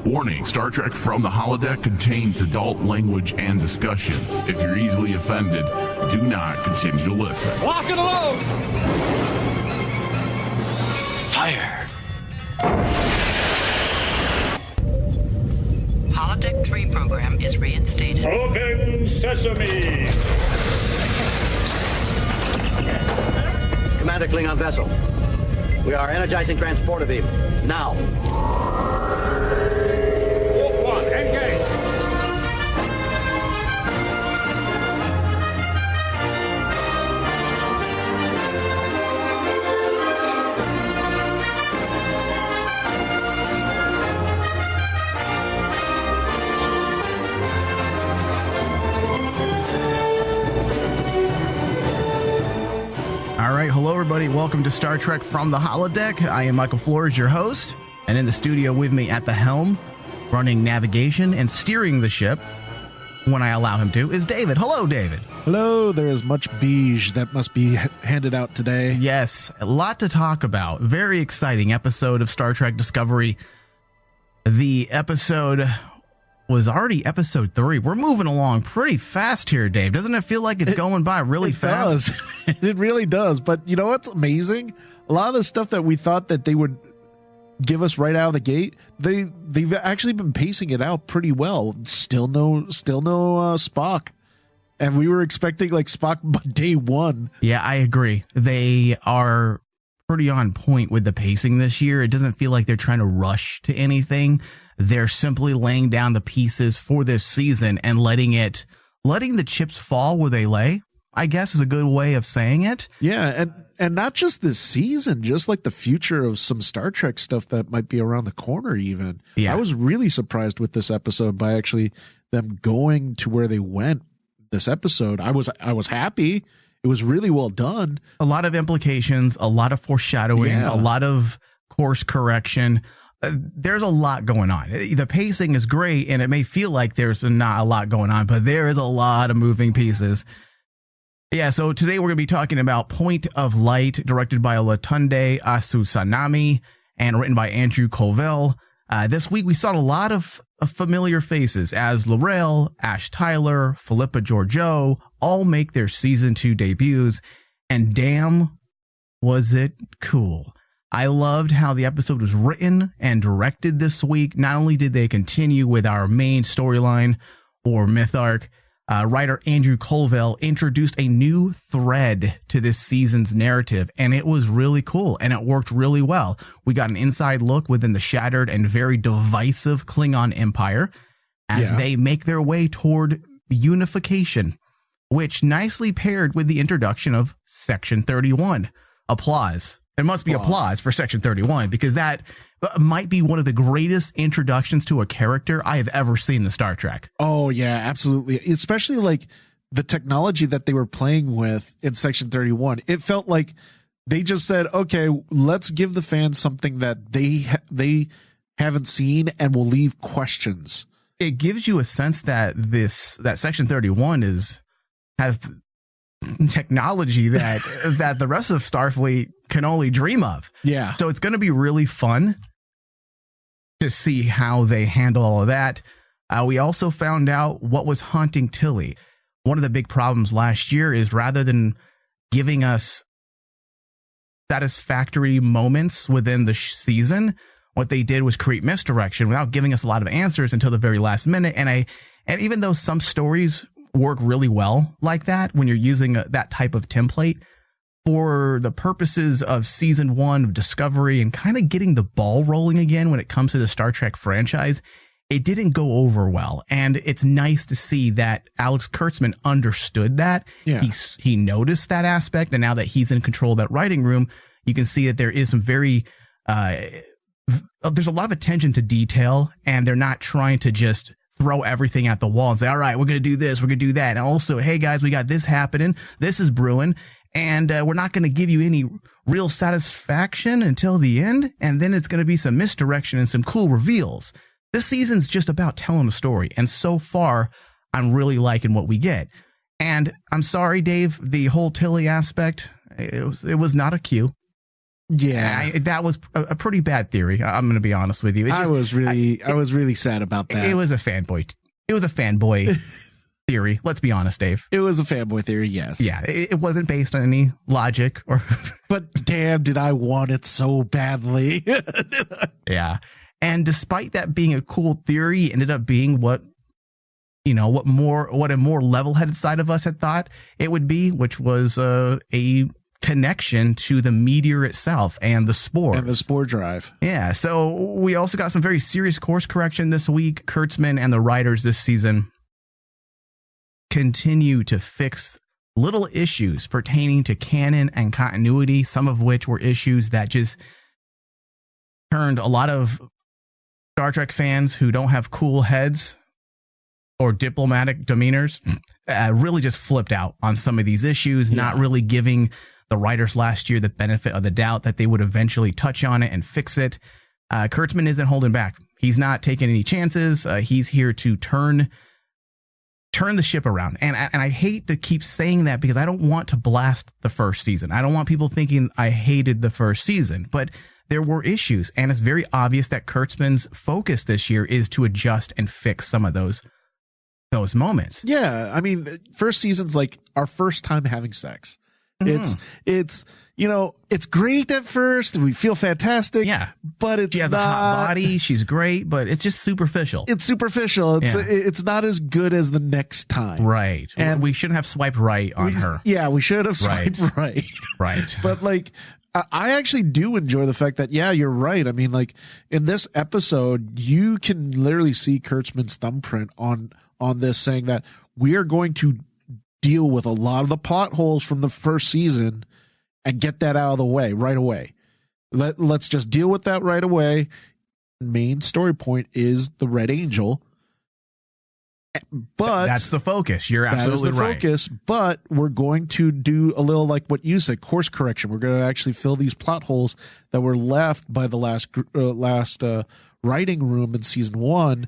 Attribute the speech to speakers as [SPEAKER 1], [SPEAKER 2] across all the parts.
[SPEAKER 1] Warning, Star Trek from the Holodeck contains adult language and discussions. If you're easily offended, do not continue to listen.
[SPEAKER 2] Lock and load!
[SPEAKER 3] Fire!
[SPEAKER 4] Holodeck 3 program is reinstated.
[SPEAKER 2] Open sesame!
[SPEAKER 5] Commander Klingon vessel. We are energizing transporter beam. Now.
[SPEAKER 2] Warp 1, engage!
[SPEAKER 6] All right, hello everybody. Welcome to Star Trek from the Holodeck. I am Michael Flores, your host, and in the studio with me at the helm, running navigation and steering the ship when I allow him to, is David. Hello, David.
[SPEAKER 7] Hello, there is much beige that must be handed out today.
[SPEAKER 6] Yes, a lot to talk about. Very exciting episode of Star Trek Discovery. The episode was already episode 3. We're moving along pretty fast here, Dave. Doesn't it feel like it's going by really fast?
[SPEAKER 7] It does. It really does. But you know what's amazing? A lot of the stuff that we thought that they would give us right out of the gate, they've actually been pacing it out pretty well. Still no Spock. And we were expecting like Spock by day one.
[SPEAKER 6] Yeah, I agree. They are pretty on point with the pacing this year. It doesn't feel like they're trying to rush to anything. They're simply laying down the pieces for this season and letting the chips fall where they lay, I guess is a good way of saying it.
[SPEAKER 7] Yeah, and not just this season, just like the future of some Star Trek stuff that might be around the corner even.
[SPEAKER 6] Yeah.
[SPEAKER 7] I was really surprised with this episode by actually them going to where they went this episode. I was happy. It was really well done.
[SPEAKER 6] A lot of implications, a lot of foreshadowing, a lot of course correction. There's a lot going on. The pacing is great, and it may feel like there's not a lot going on, but there is a lot of moving pieces. Yeah, so today we're going to be talking about Point of Light, directed by Olatunde Asusanami and written by Andrew Colville. This week we saw a lot of familiar faces as L'Oreal, Ash Tyler, Philippa Georgiou all make their season 2 debuts, and damn, was it cool. I loved how the episode was written and directed this week. Not only did they continue with our main storyline or myth arc, writer Andrew Colville introduced a new thread to this season's narrative, and it was really cool, and it worked really well. We got an inside look within the shattered and very divisive Klingon Empire as they make their way toward unification, which nicely paired with the introduction of Section 31. Applause. There must be applause for Section 31, because that might be one of the greatest introductions to a character I have ever seen in Star Trek.
[SPEAKER 7] Oh, yeah, absolutely. Especially like the technology that they were playing with in Section 31. It felt like they just said, okay, let's give the fans something that they haven't seen, and we'll leave questions.
[SPEAKER 6] It gives you a sense that that Section 31 has technology that the rest of Starfleet can only dream of.
[SPEAKER 7] Yeah.
[SPEAKER 6] So it's going to be really fun to see how they handle all of that. We also found out what was haunting Tilly. One of the big problems last year is rather than giving us satisfactory moments within the season, what they did was create misdirection without giving us a lot of answers until the very last minute. And even though some stories work really well like that when you're using that type of template, for the purposes of season 1 of Discovery and kind of getting the ball rolling again when it comes to the Star Trek franchise, it didn't go over well. And it's nice to see that Alex Kurtzman understood that.
[SPEAKER 7] Yeah.
[SPEAKER 6] He noticed that aspect, and now that he's in control of that writing room, you can see that there is some very there's a lot of attention to detail, and they're not trying to just throw everything at the wall and say, all right, we're going to do this, we're going to do that. And also, hey guys, we got this happening, this is brewing, and we're not going to give you any real satisfaction until the end, and then it's going to be some misdirection and some cool reveals. This season's just about telling a story, and so far, I'm really liking what we get. And I'm sorry, Dave, the whole Tilly aspect, it was not a cue.
[SPEAKER 7] Yeah,
[SPEAKER 6] that was a pretty bad theory. I'm going to be honest with you.
[SPEAKER 7] I was really sad about that.
[SPEAKER 6] It was a fanboy. It was a fanboy theory. Let's be honest, Dave.
[SPEAKER 7] It was a fanboy theory. Yes.
[SPEAKER 6] Yeah. It wasn't based on any logic or.
[SPEAKER 7] But damn, did I want it so badly?
[SPEAKER 6] Yeah. And despite that being a cool theory, it ended up being what a more level-headed side of us had thought it would be, which was a connection to the meteor itself and the spore.
[SPEAKER 7] And the spore drive.
[SPEAKER 6] Yeah. So we also got some very serious course correction this week. Kurtzman and the writers this season continue to fix little issues pertaining to canon and continuity, some of which were issues that just turned a lot of Star Trek fans who don't have cool heads or diplomatic demeanors really just flipped out on some of these issues, not really giving the writers last year the benefit of the doubt that they would eventually touch on it and fix it. Kurtzman isn't holding back. He's not taking any chances. He's here to turn the ship around. And I hate to keep saying that because I don't want to blast the first season. I don't want people thinking I hated the first season, but there were issues, and it's very obvious that Kurtzman's focus this year is to adjust and fix some of those moments.
[SPEAKER 7] Yeah, I mean, first season's like our first time having sex. It's it's great at first. We feel fantastic.
[SPEAKER 6] Yeah,
[SPEAKER 7] but it's
[SPEAKER 6] she has a hot body. She's great, but it's just superficial.
[SPEAKER 7] It's superficial. It's not as good as the next time.
[SPEAKER 6] Right, and we shouldn't have swiped right on her.
[SPEAKER 7] Yeah, we should have swiped right.
[SPEAKER 6] Right,
[SPEAKER 7] but like. I actually do enjoy the fact that, yeah, you're right. I mean, like in this episode, you can literally see Kurtzman's thumbprint on this, saying that we are going to deal with a lot of the plot holes from the first season and get that out of the way right away. Let's just deal with that right away. Main story point is the Red Angel. But
[SPEAKER 6] that's the focus. You're absolutely right.
[SPEAKER 7] Focus, but we're going to do a little like what you said, course correction. We're going to actually fill these plot holes that were left by the last writing room in season 1.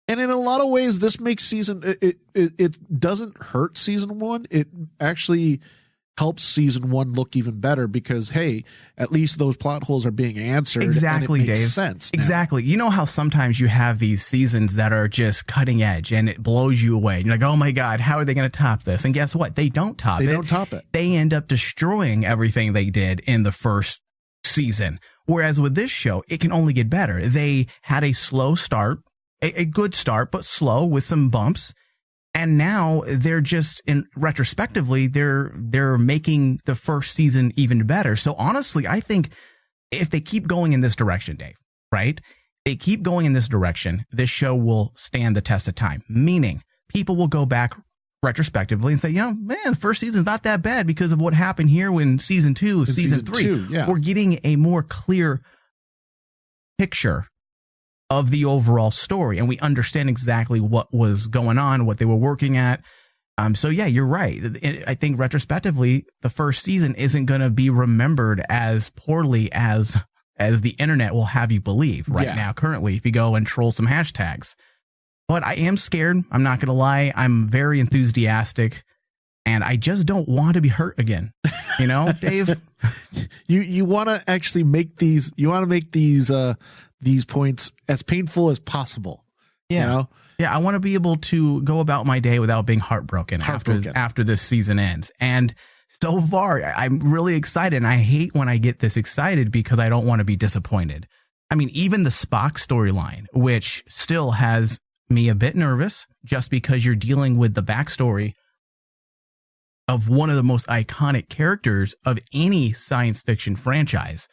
[SPEAKER 7] And in a lot of ways, this makes it doesn't hurt season 1. It actually helps season 1 look even better because, hey, at least those plot holes are being answered.
[SPEAKER 6] Exactly,
[SPEAKER 7] and it makes
[SPEAKER 6] Dave.
[SPEAKER 7] Sense now.
[SPEAKER 6] Exactly. You know how sometimes you have these seasons that are just cutting edge and it blows you away. You're like, oh my God, how are they going to top this? And guess what? They don't top it.
[SPEAKER 7] They don't top it.
[SPEAKER 6] They end up destroying everything they did in the first season. Whereas with this show, it can only get better. They had a slow start, a good start, but slow with some bumps. And now they're just retrospectively, they're making the first season even better. So honestly, I think if they keep going in this direction, Dave, right? They keep going in this direction, this show will stand the test of time. Meaning people will go back retrospectively and say, man, the first season's not that bad because of what happened here when season 2, season 3. We're getting a more clear picture of the overall story, and we understand exactly what was going on, what they were working at. So yeah, you're right. I think retrospectively, the first season isn't going to be remembered as poorly as the internet will have you believe now, currently, if you go and troll some hashtags. But I am scared. I'm not going to lie. I'm very enthusiastic, and I just don't want to be hurt again. You know, Dave?
[SPEAKER 7] You want to actually make these, these points as painful as possible.
[SPEAKER 6] Yeah.
[SPEAKER 7] You know?
[SPEAKER 6] Yeah. I want to be able to go about my day without being heartbroken. After this season ends. And so far, I'm really excited. And I hate when I get this excited because I don't want to be disappointed. I mean, even the Spock storyline, which still has me a bit nervous just because you're dealing with the backstory of one of the most iconic characters of any science fiction franchise.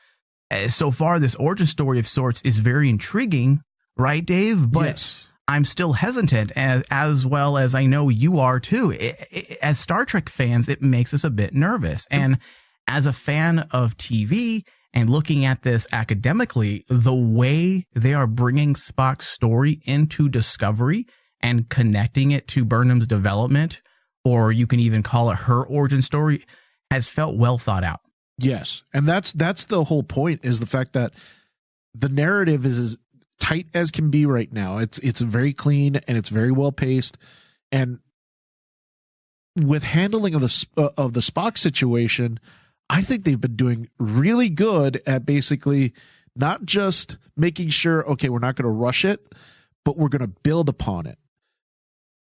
[SPEAKER 6] So far, this origin story of sorts is very intriguing, right, Dave? But
[SPEAKER 7] yes.
[SPEAKER 6] I'm still hesitant, as well as I know you are too. As Star Trek fans, it makes us a bit nervous. And as a fan of TV and looking at this academically, the way they are bringing Spock's story into Discovery and connecting it to Burnham's development, or you can even call it her origin story, has felt well thought out.
[SPEAKER 7] Yes. And that's the whole point, is the fact that the narrative is as tight as can be right now. It's very clean and it's very well paced. And with handling of the Spock situation, I think they've been doing really good at basically not just making sure, okay, we're not going to rush it, but we're going to build upon it.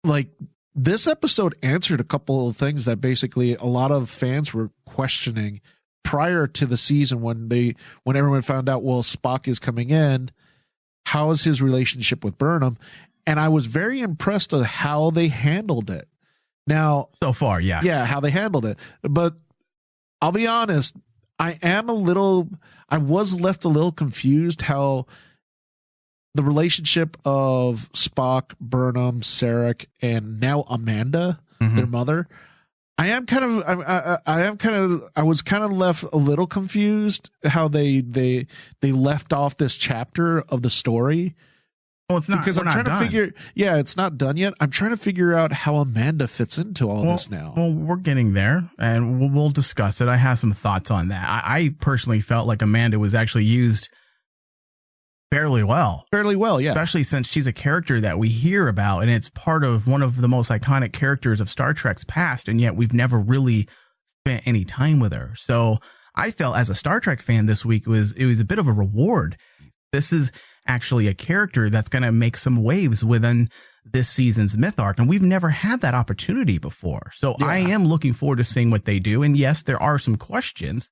[SPEAKER 7] Like, this episode answered a couple of things that basically a lot of fans were questioning prior to the season when everyone found out, well, Spock is coming in. How is his relationship with Burnham? And I was very impressed with how they handled it. Now,
[SPEAKER 6] so far, yeah.
[SPEAKER 7] Yeah, how they handled it. But I'll be honest, I was left a little confused how the relationship of Spock, Burnham, Sarek, and now Amanda, their mother. I was kind of left a little confused how they left off this chapter of the story.
[SPEAKER 6] Well, it's not
[SPEAKER 7] because I'm trying to figure. Yeah, it's not done yet. I'm trying to figure out how Amanda fits into all this now.
[SPEAKER 6] Well, we're getting there, and we'll discuss it. I have some thoughts on that. I personally felt like Amanda was actually used fairly well, yeah. Especially since she's a character that we hear about, and it's part of one of the most iconic characters of Star Trek's past, and yet we've never really spent any time with her. So I felt, as a Star Trek fan this week, it was a bit of a reward. This is actually a character that's going to make some waves within this season's myth arc, and we've never had that opportunity before. So yeah. I am looking forward to seeing what they do. And yes, there are some questions,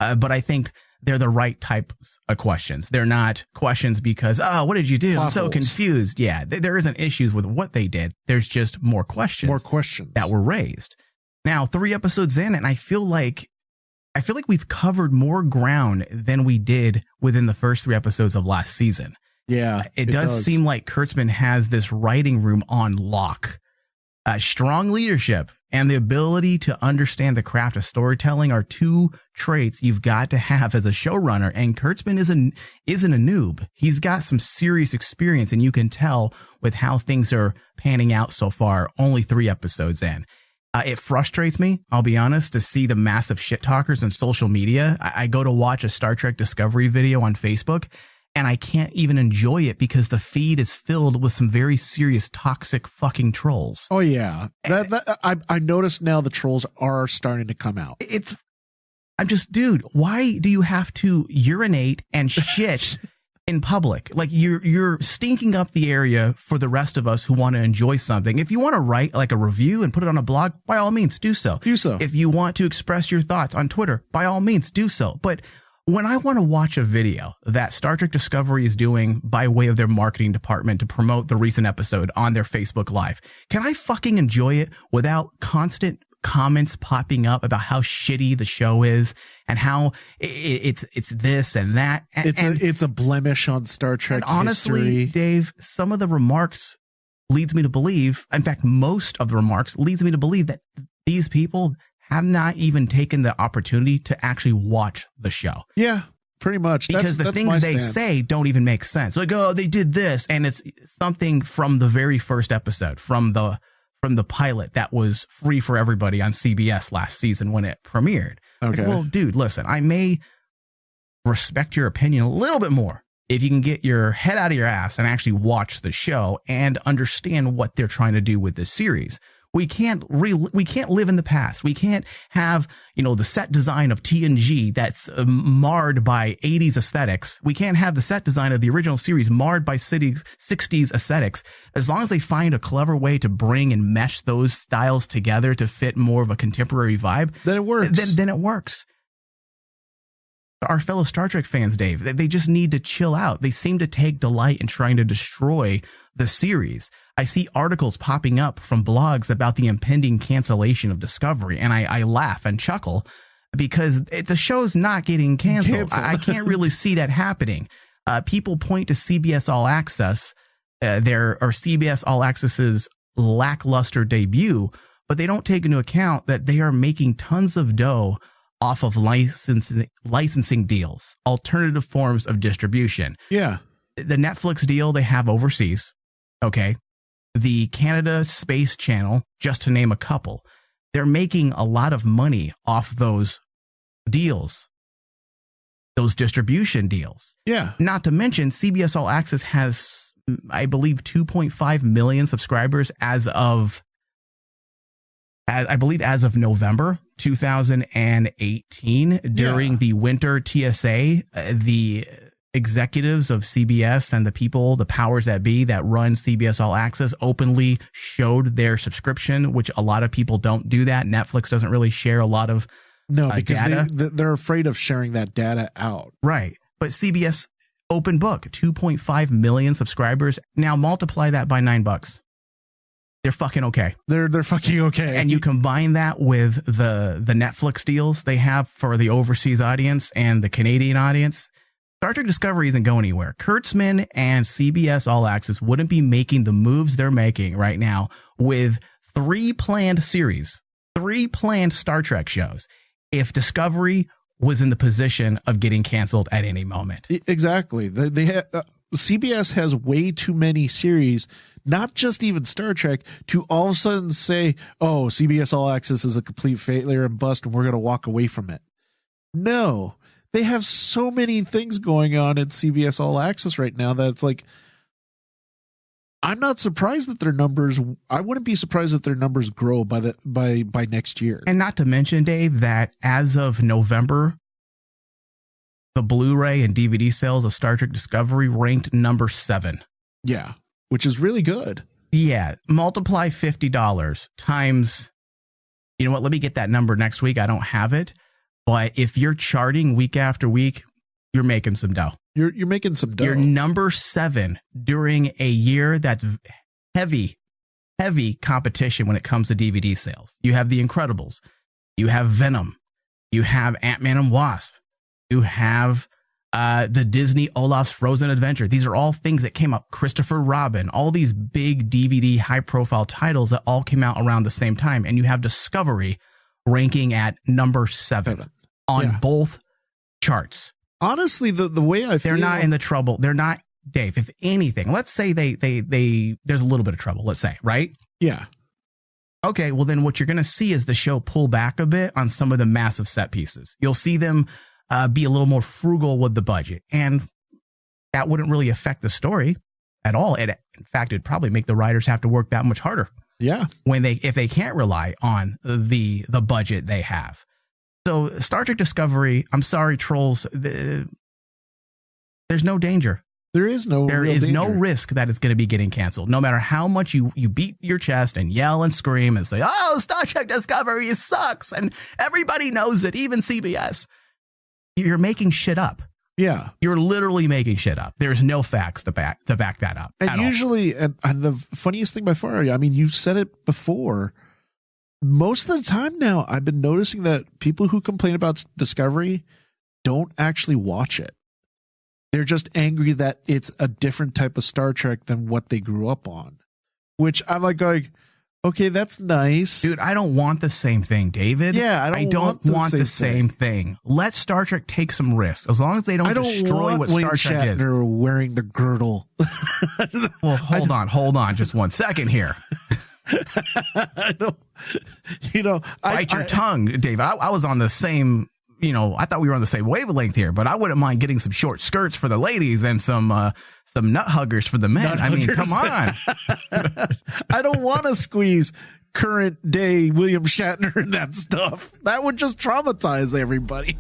[SPEAKER 6] but I think they're the right types of questions. They're not questions because, what did you do? I'm so confused. Yeah, there isn't issues with what they did. There's just more questions that were raised. Now, 3 episodes in, and I feel like we've covered more ground than we did within the first 3 episodes of last season.
[SPEAKER 7] Yeah,
[SPEAKER 6] it does seem like Kurtzman has this writing room on lock. Strong leadership and the ability to understand the craft of storytelling are 2 traits you've got to have as a showrunner. And Kurtzman isn't a noob. He's got some serious experience, and you can tell with how things are panning out so far, only 3 episodes in. It frustrates me, I'll be honest, to see the massive shit talkers on social media. I go to watch a Star Trek Discovery video on Facebook, and I can't even enjoy it because the feed is filled with some very serious toxic fucking trolls.
[SPEAKER 7] Oh yeah, I noticed now the trolls are starting to come out.
[SPEAKER 6] I'm just, dude, why do you have to urinate and shit in public? Like, you're stinking up the area for the rest of us who want to enjoy something. If you want to write like a review and put it on a blog, by all means, do so. If you want to express your thoughts on Twitter, by all means, do so. But when I want to watch a video that Star Trek Discovery is doing by way of their marketing department to promote the recent episode on their Facebook Live, can I fucking enjoy it without constant comments popping up about how shitty the show is and how it's this and that?
[SPEAKER 7] It's a blemish on Star Trek
[SPEAKER 6] and honestly,
[SPEAKER 7] history.
[SPEAKER 6] Dave, some of the remarks leads me to believe, in fact, most of the remarks leads me to believe that these people have not even taken the opportunity to actually watch the show.
[SPEAKER 7] Yeah, pretty much.
[SPEAKER 6] Because the things they say don't even make sense. Like, oh, they did this, and it's something from the very first episode, from the pilot that was free for everybody on CBS last season when it premiered.
[SPEAKER 7] Okay.
[SPEAKER 6] Like, well, dude, listen, I may respect your opinion a little bit more if you can get your head out of your ass and actually watch the show and understand what they're trying to do with this series. We can't live in the past. We can't have, the set design of TNG that's marred by 80s aesthetics. We can't have the set design of the original series marred by 60s aesthetics. As long as they find a clever way to bring and mesh those styles together to fit more of a contemporary vibe,
[SPEAKER 7] then it works.
[SPEAKER 6] Then it works. Our fellow Star Trek fans, Dave, they just need to chill out. They seem to take delight in trying to destroy the series. I see articles popping up from blogs about the impending cancellation of Discovery, and I laugh and chuckle because the show's not getting canceled. I can't really see that happening. People point to CBS All Access, CBS All Access's lackluster debut, but they don't take into account that they are making tons of dough off of licensing deals, alternative forms of distribution.
[SPEAKER 7] Yeah.
[SPEAKER 6] The Netflix deal they have overseas, okay? The Canada Space Channel, just to name a couple. They're making a lot of money off those deals, those distribution deals.
[SPEAKER 7] Yeah.
[SPEAKER 6] Not to mention, CBS All Access has, I believe, 2.5 million subscribers as of I believe as of November 2018, during the winter TSA, the executives of CBS and the powers that be that run CBS All Access openly showed their subscription, which a lot of people don't do that. Netflix doesn't really share a lot of
[SPEAKER 7] because
[SPEAKER 6] data.
[SPEAKER 7] They're afraid of sharing that data out.
[SPEAKER 6] Right. But CBS open book, 2.5 million subscribers. Now multiply that by $9. They're fucking okay.
[SPEAKER 7] They're fucking okay.
[SPEAKER 6] And you combine that with the Netflix deals they have for the overseas audience and the Canadian audience. Star Trek Discovery isn't going anywhere. Kurtzman and CBS All Access wouldn't be making the moves they're making right now with 3 planned series, 3 planned Star Trek shows, if Discovery was in the position of getting canceled at any moment.
[SPEAKER 7] Exactly. CBS has way too many series, not just even Star Trek, to all of a sudden say, oh, CBS All Access is a complete failure and bust and we're going to walk away from it. No, they have so many things going on at CBS All Access right now that it's like, I'm not surprised that their numbers, I wouldn't be surprised if their numbers grow by next year.
[SPEAKER 6] And not to mention, Dave, that as of November, the Blu-ray and DVD sales of Star Trek Discovery ranked number 7.
[SPEAKER 7] Yeah, which is really good.
[SPEAKER 6] Yeah, multiply $50 times, you know what, let me get that number next week. I don't have it. But if you're charting week after week, you're making some dough.
[SPEAKER 7] You're making some dough.
[SPEAKER 6] You're number 7 during a year that's heavy competition when it comes to DVD sales. You have The Incredibles. You have Venom. You have Ant-Man and Wasp. You have the Disney Olaf's Frozen Adventure. These are all things that came up. Christopher Robin, all these big DVD high-profile titles that all came out around the same time. And you have Discovery ranking at number 7 on both charts.
[SPEAKER 7] Honestly, the way I feel,
[SPEAKER 6] they're not in the trouble. They're not, Dave. If anything, let's say they there's a little bit of trouble. Let's say, right?
[SPEAKER 7] Yeah.
[SPEAKER 6] Okay. Well, then what you're going to see is the show pull back a bit on some of the massive set pieces. You'll see them be a little more frugal with the budget, and that wouldn't really affect the story at all. In fact, it'd probably make the writers have to work that much harder.
[SPEAKER 7] Yeah.
[SPEAKER 6] If they can't rely on the budget they have. So Star Trek Discovery, I'm sorry, trolls, there's no danger.
[SPEAKER 7] There is no
[SPEAKER 6] risk that it's going to be getting canceled. No matter how much you beat your chest and yell and scream and say, oh, Star Trek Discovery sucks, and everybody knows it, even CBS. You're making shit up.
[SPEAKER 7] Yeah.
[SPEAKER 6] You're literally making shit up. There's no facts to back that up.
[SPEAKER 7] And usually, and the funniest thing by far, I mean, you've said it before, most of the time now, I've been noticing that people who complain about Discovery don't actually watch it. They're just angry that it's a different type of Star Trek than what they grew up on, which I'm like going, okay, that's nice.
[SPEAKER 6] Dude, I don't want the same thing, David.
[SPEAKER 7] Yeah, I don't want the same thing.
[SPEAKER 6] Let Star Trek take some risks. As long as they don't destroy what Star Trek is.
[SPEAKER 7] Shatner wearing the girdle.
[SPEAKER 6] Well, hold on just one second here.
[SPEAKER 7] I don't,
[SPEAKER 6] bite your tongue, David. I was on the same, I thought we were on the same wavelength here, but I wouldn't mind getting some short skirts for the ladies and some nut huggers for the men. I mean, come on.
[SPEAKER 7] I don't want to squeeze current day William Shatner and that stuff. That would just traumatize everybody.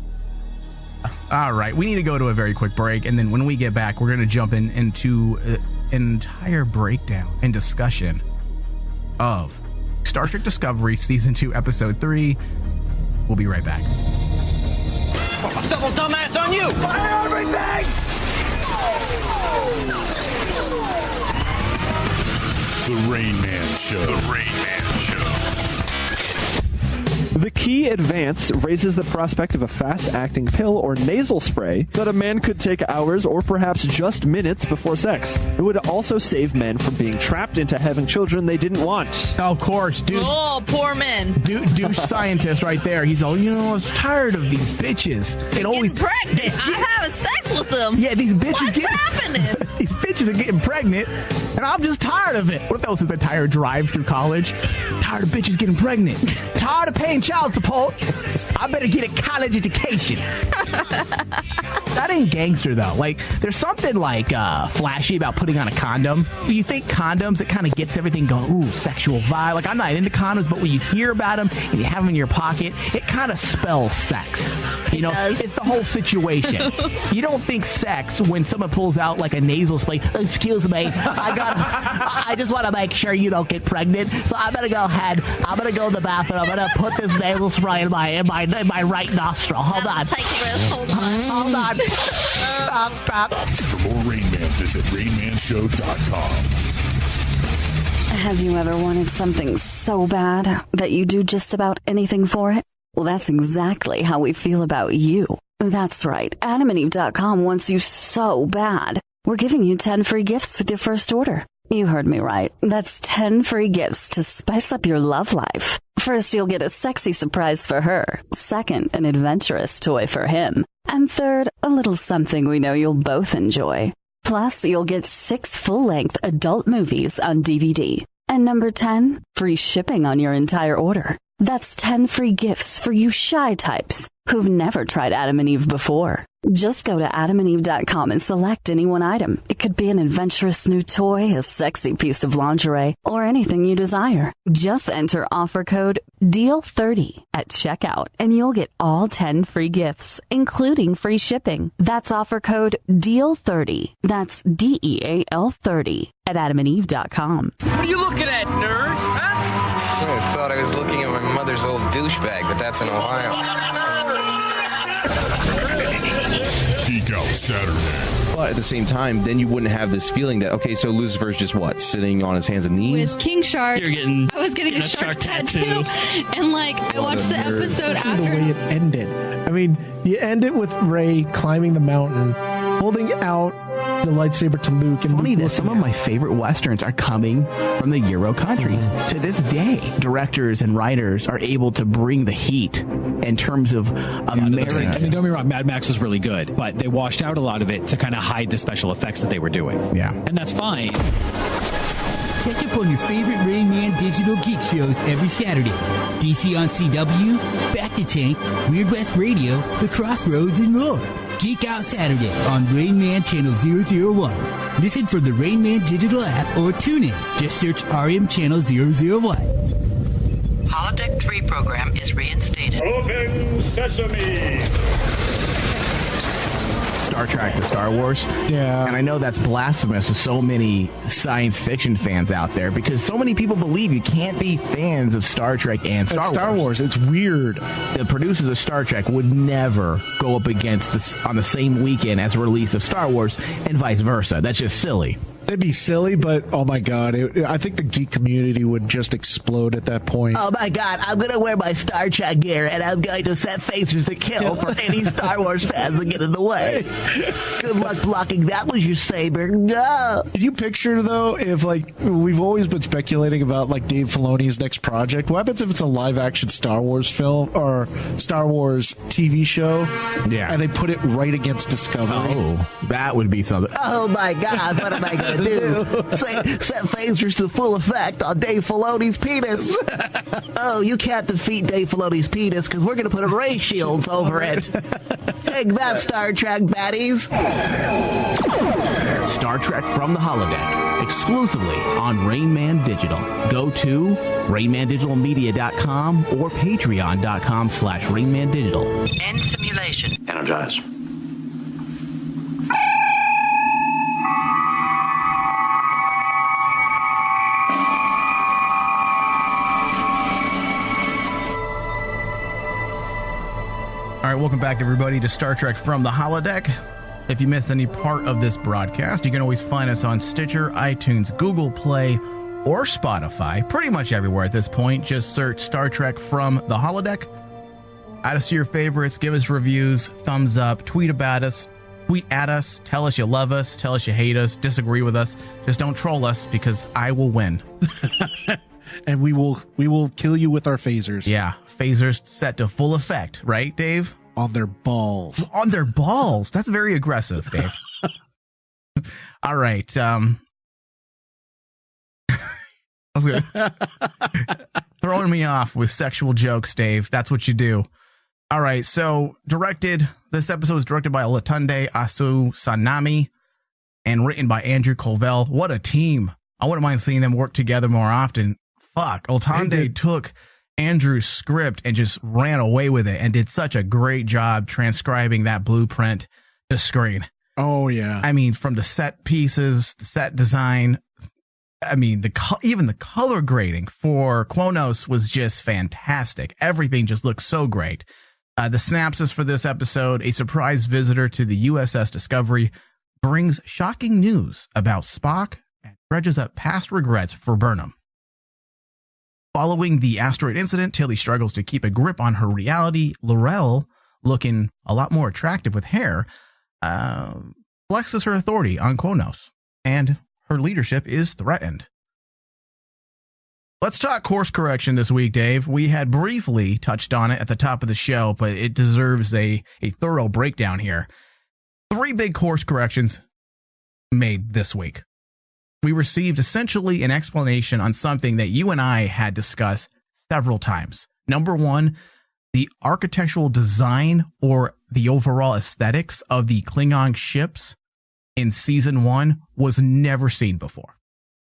[SPEAKER 6] All right, we need to go to a very quick break, and then when we get back, we're going to jump into an entire breakdown and discussion of Star Trek Discovery Season 2, Episode 3. We'll be right back.
[SPEAKER 5] Double dumbass on you! Fire everything!
[SPEAKER 2] The Rain Man Show. The Rain Man Show.
[SPEAKER 8] The key advance raises the prospect of a fast-acting pill or nasal spray that a man could take hours or perhaps just minutes before sex. It would also save men from being trapped into having children they didn't want.
[SPEAKER 6] Of course, dude.
[SPEAKER 9] Oh, poor men.
[SPEAKER 6] Douche scientist right there. He's all, I was tired of these bitches. It always
[SPEAKER 9] pregnant. I'm having sex with them.
[SPEAKER 6] Yeah, these bitches
[SPEAKER 9] What's happening?
[SPEAKER 6] These bitches bitches are getting pregnant, and I'm just tired of it. What if that was his entire drive through college? Tired of bitches getting pregnant. Tired of paying child support. I better get a college education. That ain't gangster, though. Like, there's something, like, flashy about putting on a condom. When you think condoms, it kind of gets everything going, ooh, sexual vibe. Like, I'm not into condoms, but when you hear about them and you have them in your pocket, it kind of spells sex. You know, it's the whole situation. You don't think sex when someone pulls out, like, a nasal spray. Excuse me, I just want to make sure you don't get pregnant, so I'm going to go ahead. I'm going to go to the bathroom. I'm going to put this nasal spray in my right nostril. Hold on.
[SPEAKER 9] Hold on.
[SPEAKER 6] Hold on. Stop.
[SPEAKER 2] For more Rain Man, visit RainManShow.com.
[SPEAKER 9] Have you ever wanted something so bad that you do just about anything for it? Well, that's exactly how we feel about you. That's right. AdamandEve.com wants you so bad. We're giving you 10 free gifts with your first order. You heard me right. That's 10 free gifts to spice up your love life. First, you'll get a sexy surprise for her. Second, an adventurous toy for him. And third, a little something we know you'll both enjoy. Plus, you'll get 6 full-length adult movies on DVD. And number 10, free shipping on your entire order. That's 10 free gifts for you shy types who've never tried Adam and Eve before. Just go to adamandeve.com and select any one item. It could be an adventurous new toy, a sexy piece of lingerie, or anything you desire. Just enter offer code DEAL30 at checkout, and you'll get all 10 free gifts, including free shipping. That's offer code DEAL30. That's DEAL30 at adamandeve.com.
[SPEAKER 10] What are you looking at, nerd? Huh?
[SPEAKER 11] I thought I was looking at my mother's old douchebag, but that's in Ohio.
[SPEAKER 2] Geek Out Saturday.
[SPEAKER 12] But at the same time, then you wouldn't have this feeling that, okay, so Lucifer's just what? Sitting on his hands and knees?
[SPEAKER 13] With King Shark, I was getting a shark tattoo. And, like, I watched the episode after.
[SPEAKER 7] The way it ended. I mean, you end it with Rey climbing the mountain, holding out the lightsaber to Luke. And
[SPEAKER 6] funny that some of my favorite Westerns are coming from the Euro countries. To this day, directors and writers are able to bring the heat in terms of American.
[SPEAKER 14] I mean, don't be wrong, Mad Max was really good, but they washed out a lot of it to kind of hide the special effects that they were doing.
[SPEAKER 6] Yeah.
[SPEAKER 14] And that's fine.
[SPEAKER 15] Catch up on your favorite Rain Man digital geek shows every Saturday. DC on CW, Back to Tank, Weird West Radio, The Crossroads, and more. Geek Out Saturday on Rain Man Channel 001. Listen for the Rain Man digital app or tune in. Just search RM Channel 001.
[SPEAKER 4] Holodeck 3 program is reinstated.
[SPEAKER 2] Open sesame!
[SPEAKER 6] Star Trek to Star Wars.
[SPEAKER 7] Yeah.
[SPEAKER 6] And I know that's blasphemous to so many science fiction fans out there because so many people believe you can't be fans of Star Trek and Star
[SPEAKER 7] Wars. It's weird.
[SPEAKER 6] The producers of Star Trek would never go up against this on the same weekend as a release of Star Wars and vice versa. That's just silly.
[SPEAKER 7] It'd be silly, but oh my god, I think the geek community would just explode at that point.
[SPEAKER 6] Oh my god, I'm going to wear my Star Trek gear and I'm going to set phasers to kill for any Star Wars fans that get in the way. Good luck blocking that with your saber. No.
[SPEAKER 7] Can you picture, though, if, like, we've always been speculating about, like, Dave Filoni's next project. What happens if it's a live-action Star Wars film or Star Wars TV show?
[SPEAKER 6] Yeah.
[SPEAKER 7] And they put it right against Discovery?
[SPEAKER 6] Oh, that would be something. Oh my god, what am I going to do? Set phasers to full effect on Dave Filoni's penis. Oh, you can't defeat Dave Filoni's penis because we're going to put ray shields over it. Take that, Star Trek baddies. Star Trek from the Holodeck, exclusively on Rain Man Digital. Go to RainManDigitalMedia.com or Patreon.com/RainManDigital.
[SPEAKER 4] End simulation.
[SPEAKER 3] Energize.
[SPEAKER 6] All right, welcome back, everybody, to Star Trek from the Holodeck. If you missed any part of this broadcast, you can always find us on Stitcher, iTunes, Google Play, or Spotify. Pretty much everywhere at this point. Just search Star Trek from the Holodeck. Add us to your favorites. Give us reviews, thumbs up, tweet about us, tweet at us, tell us you love us, tell us you hate us, disagree with us. Just don't troll us because I will win.
[SPEAKER 7] And we will kill you with our phasers.
[SPEAKER 6] Yeah, phasers set to full effect, right, Dave?
[SPEAKER 7] On their balls.
[SPEAKER 6] On their balls. That's very aggressive, Dave. All right. Throwing me off with sexual jokes, Dave. That's what you do. All right. So this episode was directed by Olatunde Asusanami and written by Andrew Colville. What a team. I wouldn't mind seeing them work together more often. Fuck. Olatunde took Andrew's script and just ran away with it and did such a great job transcribing that blueprint to screen.
[SPEAKER 7] Oh, yeah.
[SPEAKER 6] I mean, from the set pieces, the set design, I mean, even the color grading for Kronos was just fantastic. Everything just looked so great. The synopsis for this episode: a surprise visitor to the U.S.S. Discovery brings shocking news about Spock and dredges up past regrets for Burnham. Following the asteroid incident, Tilly struggles to keep a grip on her reality. Laurel, looking a lot more attractive with hair, flexes her authority on Kronos, and her leadership is threatened. Let's talk course correction this week, Dave. We had briefly touched on it at the top of the show, but it deserves a thorough breakdown here. 3 big course corrections made this week. We received essentially an explanation on something that you and I had discussed several times. Number 1, the architectural design or the overall aesthetics of the Klingon ships in season 1 was never seen before.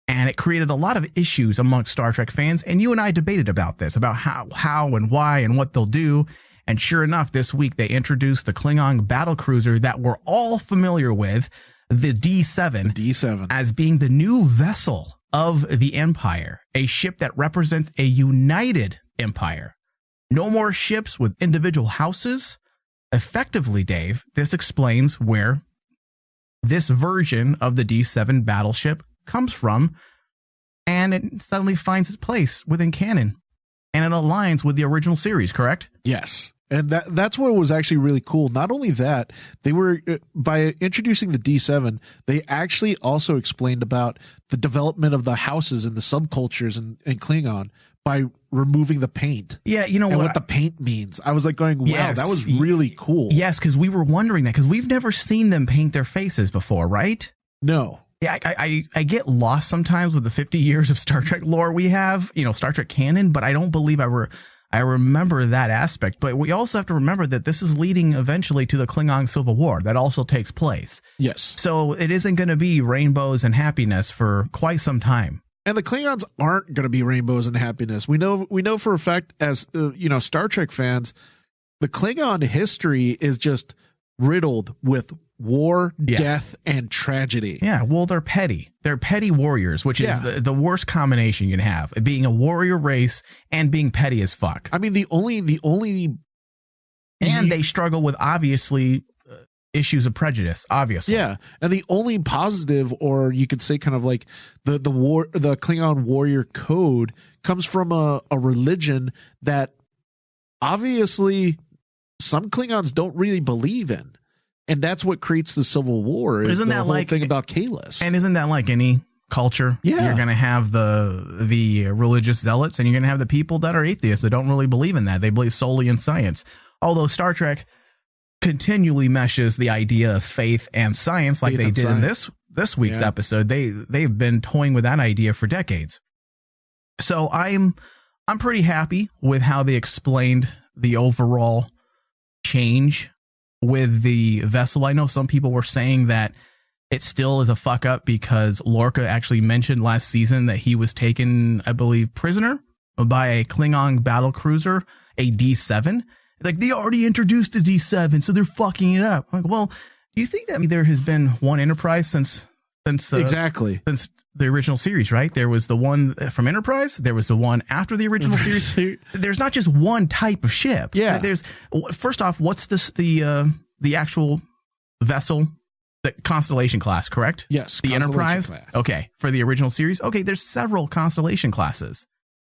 [SPEAKER 6] And it created a lot of issues amongst Star Trek fans. And you and I debated about this, about how and why and what they'll do. And sure enough, this week they introduced the Klingon battlecruiser that we're all familiar with, the D7.
[SPEAKER 7] The D7.
[SPEAKER 6] As being the new vessel of the Empire, a ship that represents a united Empire. No more ships with individual houses. Effectively, Dave, this explains where this version of the D7 battleship comes from, and it suddenly finds its place within canon, and it aligns with the original series, correct?
[SPEAKER 7] Yes. And that's what was actually really cool. Not only that, they were, by introducing the D7, they actually also explained about the development of the houses and the subcultures in Klingon by removing the paint.
[SPEAKER 6] Yeah, you know
[SPEAKER 7] what the paint means. I was like going, wow,
[SPEAKER 6] yes,
[SPEAKER 7] that was really cool.
[SPEAKER 6] Yes, because we were wondering that, because we've never seen them paint their faces before, right?
[SPEAKER 7] No.
[SPEAKER 6] Yeah, I get lost sometimes with the 50 years of Star Trek lore we have, Star Trek canon, but I don't believe I remember that aspect. But we also have to remember that this is leading eventually to the Klingon Civil War that also takes place.
[SPEAKER 7] Yes.
[SPEAKER 6] So it isn't going to be rainbows and happiness for quite some time.
[SPEAKER 7] And the Klingons aren't going to be rainbows and happiness. We know for a fact, as Star Trek fans, the Klingon history is just riddled with war, death, and tragedy.
[SPEAKER 6] Yeah, well, they're petty. They're petty warriors, which is the worst combination you can have. Being a warrior race and being petty as fuck.
[SPEAKER 7] I mean, the only
[SPEAKER 6] and they struggle with, obviously, issues of prejudice, obviously.
[SPEAKER 7] Yeah, and the only positive, or you could say kind of like the Klingon warrior code comes from a religion that obviously some Klingons don't really believe in. And that's what creates the Civil War. Isn't that whole thing about Kahless?
[SPEAKER 6] And isn't that like any culture?
[SPEAKER 7] Yeah,
[SPEAKER 6] you're going to have the religious zealots, and you're going to have the people that are atheists that don't really believe in that. They believe solely in science. Although Star Trek continually meshes the idea of faith and science, like they did in this week's episode. They've been toying with that idea for decades. So I'm pretty happy with how they explained the overall change with the vessel. I know some people were saying that it still is a fuck up because Lorca actually mentioned last season that he was taken, I believe, prisoner by a Klingon battle cruiser, a D7. Like, they already introduced the D7, so they're fucking it up. Like, well, do you think that there has been one Enterprise since the original series, right? There was the one from Enterprise. There was the one after the original series. There's not just one type of ship.
[SPEAKER 7] Yeah.
[SPEAKER 6] There's, first off, what's the actual vessel? The Constellation class, correct?
[SPEAKER 7] Yes.
[SPEAKER 6] The Enterprise. Class. Okay. For the original series. Okay. There's several Constellation classes.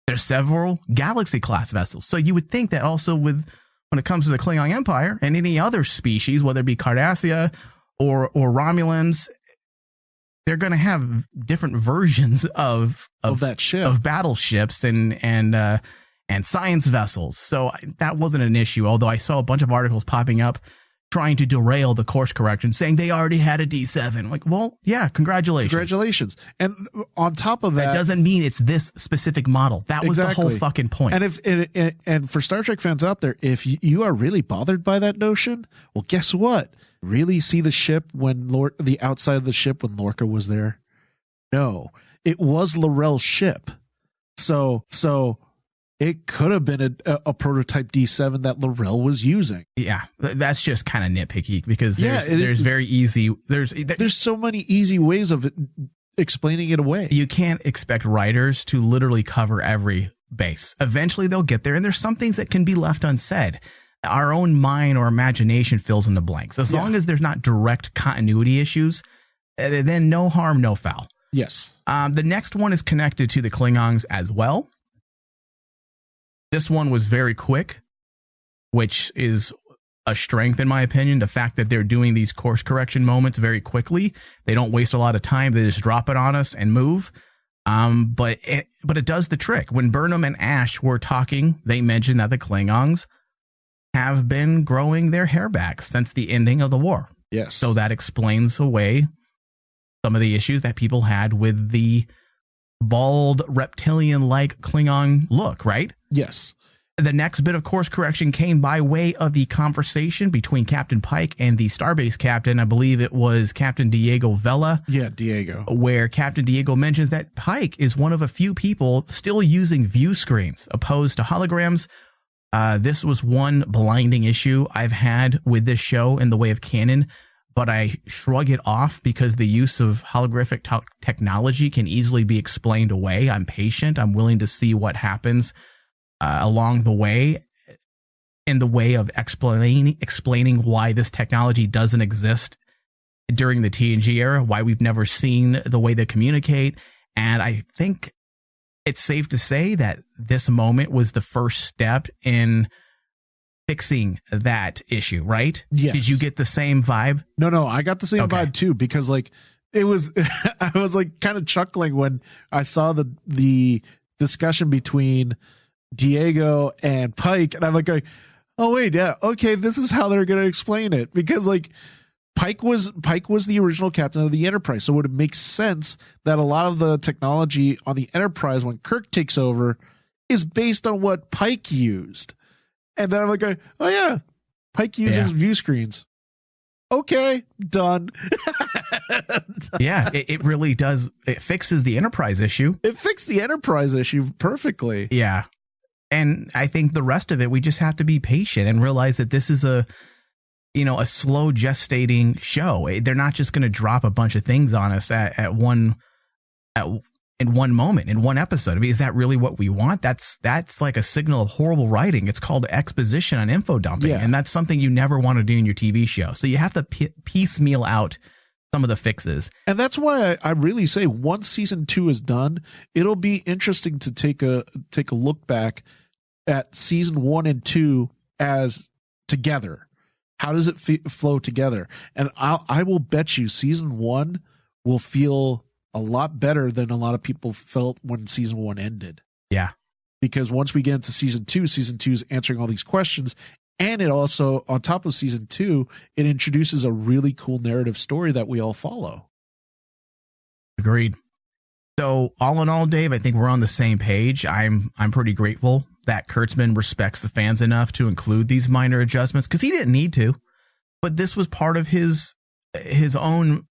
[SPEAKER 6] There's several Galaxy class vessels. So you would think that also when it comes to the Klingon Empire and any other species, whether it be Cardassia or Romulans, they're going to have different versions of
[SPEAKER 7] that ship,
[SPEAKER 6] of battleships and science vessels. So that wasn't an issue. Although I saw a bunch of articles popping up trying to derail the course correction, saying they already had a D7. Like, well, yeah, congratulations.
[SPEAKER 7] Congratulations. And on top of that,
[SPEAKER 6] doesn't mean it's this specific model. That was the whole fucking point.
[SPEAKER 7] And and for Star Trek fans out there, if you are really bothered by that notion, well, guess what? Really see the ship when the outside of the ship when Lorca was there? No, it was L'Rell's ship. So it could have been a prototype D7 that L'Rell was using.
[SPEAKER 6] Yeah, that's just kind of nitpicky because there's very easy. There's
[SPEAKER 7] so many easy ways of explaining it away.
[SPEAKER 6] You can't expect writers to literally cover every base. Eventually they'll get there, and there's some things that can be left unsaid. Our own mind or imagination fills in the blanks. As long as there's not direct continuity issues, then no harm, no foul.
[SPEAKER 7] Yes.
[SPEAKER 6] The next one is connected to the Klingons as well. This one was very quick, which is a strength in my opinion. The fact that they're doing these course correction moments very quickly. They don't waste a lot of time. They just drop it on us and move. But it does the trick. When Burnham and Ash were talking, they mentioned that the Klingons have been growing their hair back since the ending of the war.
[SPEAKER 7] Yes.
[SPEAKER 6] So that explains away some of the issues that people had with the bald reptilian-like Klingon look, right?
[SPEAKER 7] Yes.
[SPEAKER 6] The next bit of course correction came by way of the conversation between Captain Pike and the Starbase captain. I believe it was Captain Diego Vela.
[SPEAKER 7] Yeah, Diego.
[SPEAKER 6] Where Captain Diego mentions that Pike is one of a few people still using view screens opposed to holograms. This was one blinding issue I've had with this show in the way of canon, but I shrug it off because the use of holographic technology can easily be explained away. I'm patient. I'm willing to see what happens along the way in the way of explaining why this technology doesn't exist during the TNG era, why we've never seen the way they communicate. And I think it's safe to say that this moment was the first step in fixing that issue, right?
[SPEAKER 7] Yes.
[SPEAKER 6] Did you get the same vibe?
[SPEAKER 7] No, I got the same vibe too, because like it was, I was like kind of chuckling when I saw the discussion between Diego and Pike, and I'm like, oh wait, yeah, okay, this is how they're going to explain it, because like Pike was the original captain of the Enterprise, so it would make sense that a lot of the technology on the Enterprise when Kirk takes over is based on what Pike used. And then I'm like, oh yeah, Pike uses view screens. Okay, done.
[SPEAKER 6] Yeah, it really does. It fixes the Enterprise issue.
[SPEAKER 7] It fixed the Enterprise issue perfectly.
[SPEAKER 6] Yeah. And I think the rest of it, we just have to be patient and realize that this is a slow gestating show. They're not just going to drop a bunch of things on us in one moment, in one episode. I mean, is that really what we want? That's like a signal of horrible writing. It's called exposition and info dumping. And that's something you never want to do in your TV show. So you have to piecemeal out some of the fixes.
[SPEAKER 7] And that's why I really say once season 2 is done, it'll be interesting to take a look back at season 1 and 2 as together. How does it flow together? And I will bet you season 1 will feel a lot better than a lot of people felt when season 1 ended.
[SPEAKER 6] Yeah.
[SPEAKER 7] Because once we get into season 2 is answering all these questions. And it also, on top of season 2, it introduces a really cool narrative story that we all follow.
[SPEAKER 6] Agreed. So all in all, Dave, I think we're on the same page. I'm pretty grateful that Kurtzman respects the fans enough to include these minor adjustments, because he didn't need to, but this was part of his own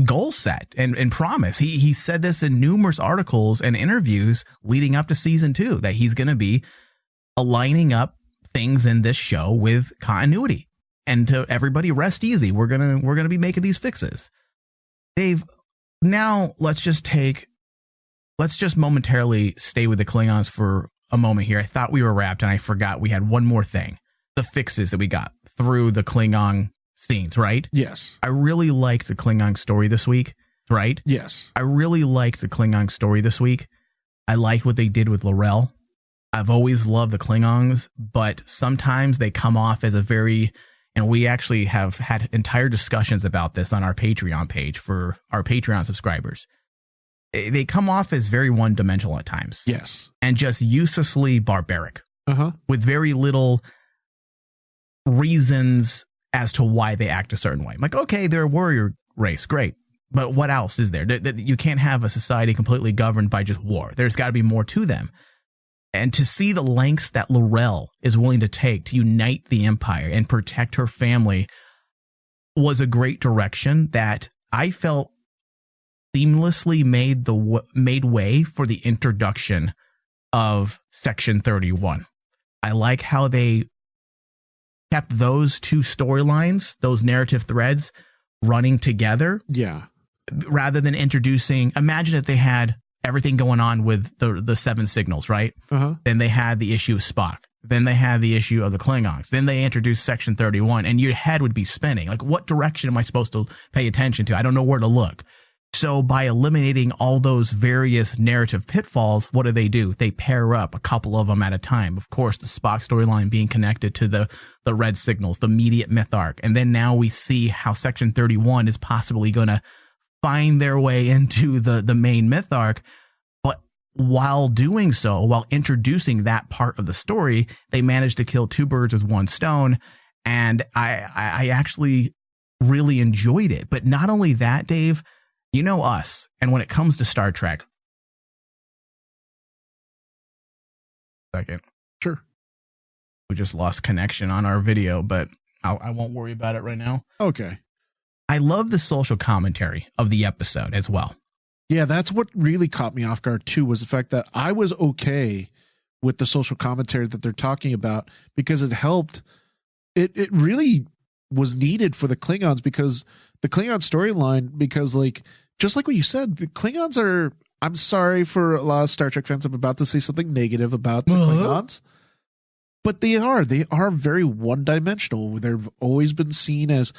[SPEAKER 6] goal set and promise. He said this in numerous articles and interviews leading up to season 2, that he's going to be aligning up things in this show with continuity. And to everybody, rest easy. We're gonna be making these fixes. Dave, now let's just momentarily stay with the Klingons for a moment here. I thought we were wrapped, and I forgot we had one more thing. The fixes that we got through the Klingon scenes, right?
[SPEAKER 7] Yes.
[SPEAKER 6] I really liked the Klingon story this week, right?
[SPEAKER 7] Yes.
[SPEAKER 6] I really liked the Klingon story this week. I liked what they did with L'Rell. I've always loved the Klingons, but sometimes they come off as and we actually have had entire discussions about this on our Patreon page for our Patreon subscribers. They come off as very one-dimensional at times.
[SPEAKER 7] Yes.
[SPEAKER 6] And just uselessly barbaric. With very little reasons as to why they act a certain way. I'm like, okay, they're a warrior race, great. But what else is there? You can't have a society completely governed by just war. There's got to be more to them. And to see the lengths that L'Rell is willing to take to unite the Empire and protect her family was a great direction that I felt seamlessly made way for the introduction of Section 31. I like how they kept those two storylines, those narrative threads, running together.
[SPEAKER 7] Yeah.
[SPEAKER 6] Rather than introducing, imagine if they had everything going on with the 7 signals, right? Then they had the issue of Spock. Then they had the issue of the Klingons. Then they introduced Section 31, and your head would be spinning. Like, what direction am I supposed to pay attention to? I don't know where to look. So by eliminating all those various narrative pitfalls, what do? They pair up a couple of them at a time. Of course, the Spock storyline being connected to the red signals, the immediate myth arc. And then now we see how Section 31 is possibly going to find their way into the main myth arc. But while doing so, while introducing that part of the story, they managed to kill 2 birds with 1 stone. And I actually really enjoyed it. But not only that, Dave, you know us, and when it comes to Star Trek. Second.
[SPEAKER 7] Sure.
[SPEAKER 6] We just lost connection on our video, but I won't worry about it right now.
[SPEAKER 7] Okay.
[SPEAKER 6] I love the social commentary of the episode as well.
[SPEAKER 7] Yeah, that's what really caught me off guard too, was the fact that I was okay with the social commentary that they're talking about, because it helped. It really was needed for the Klingons, because the Klingon storyline, because like, just like what you said, the Klingons are, I'm sorry for a lot of Star Trek fans, I'm about to say something negative about the Klingons, but they are very one-dimensional. They've always been seen as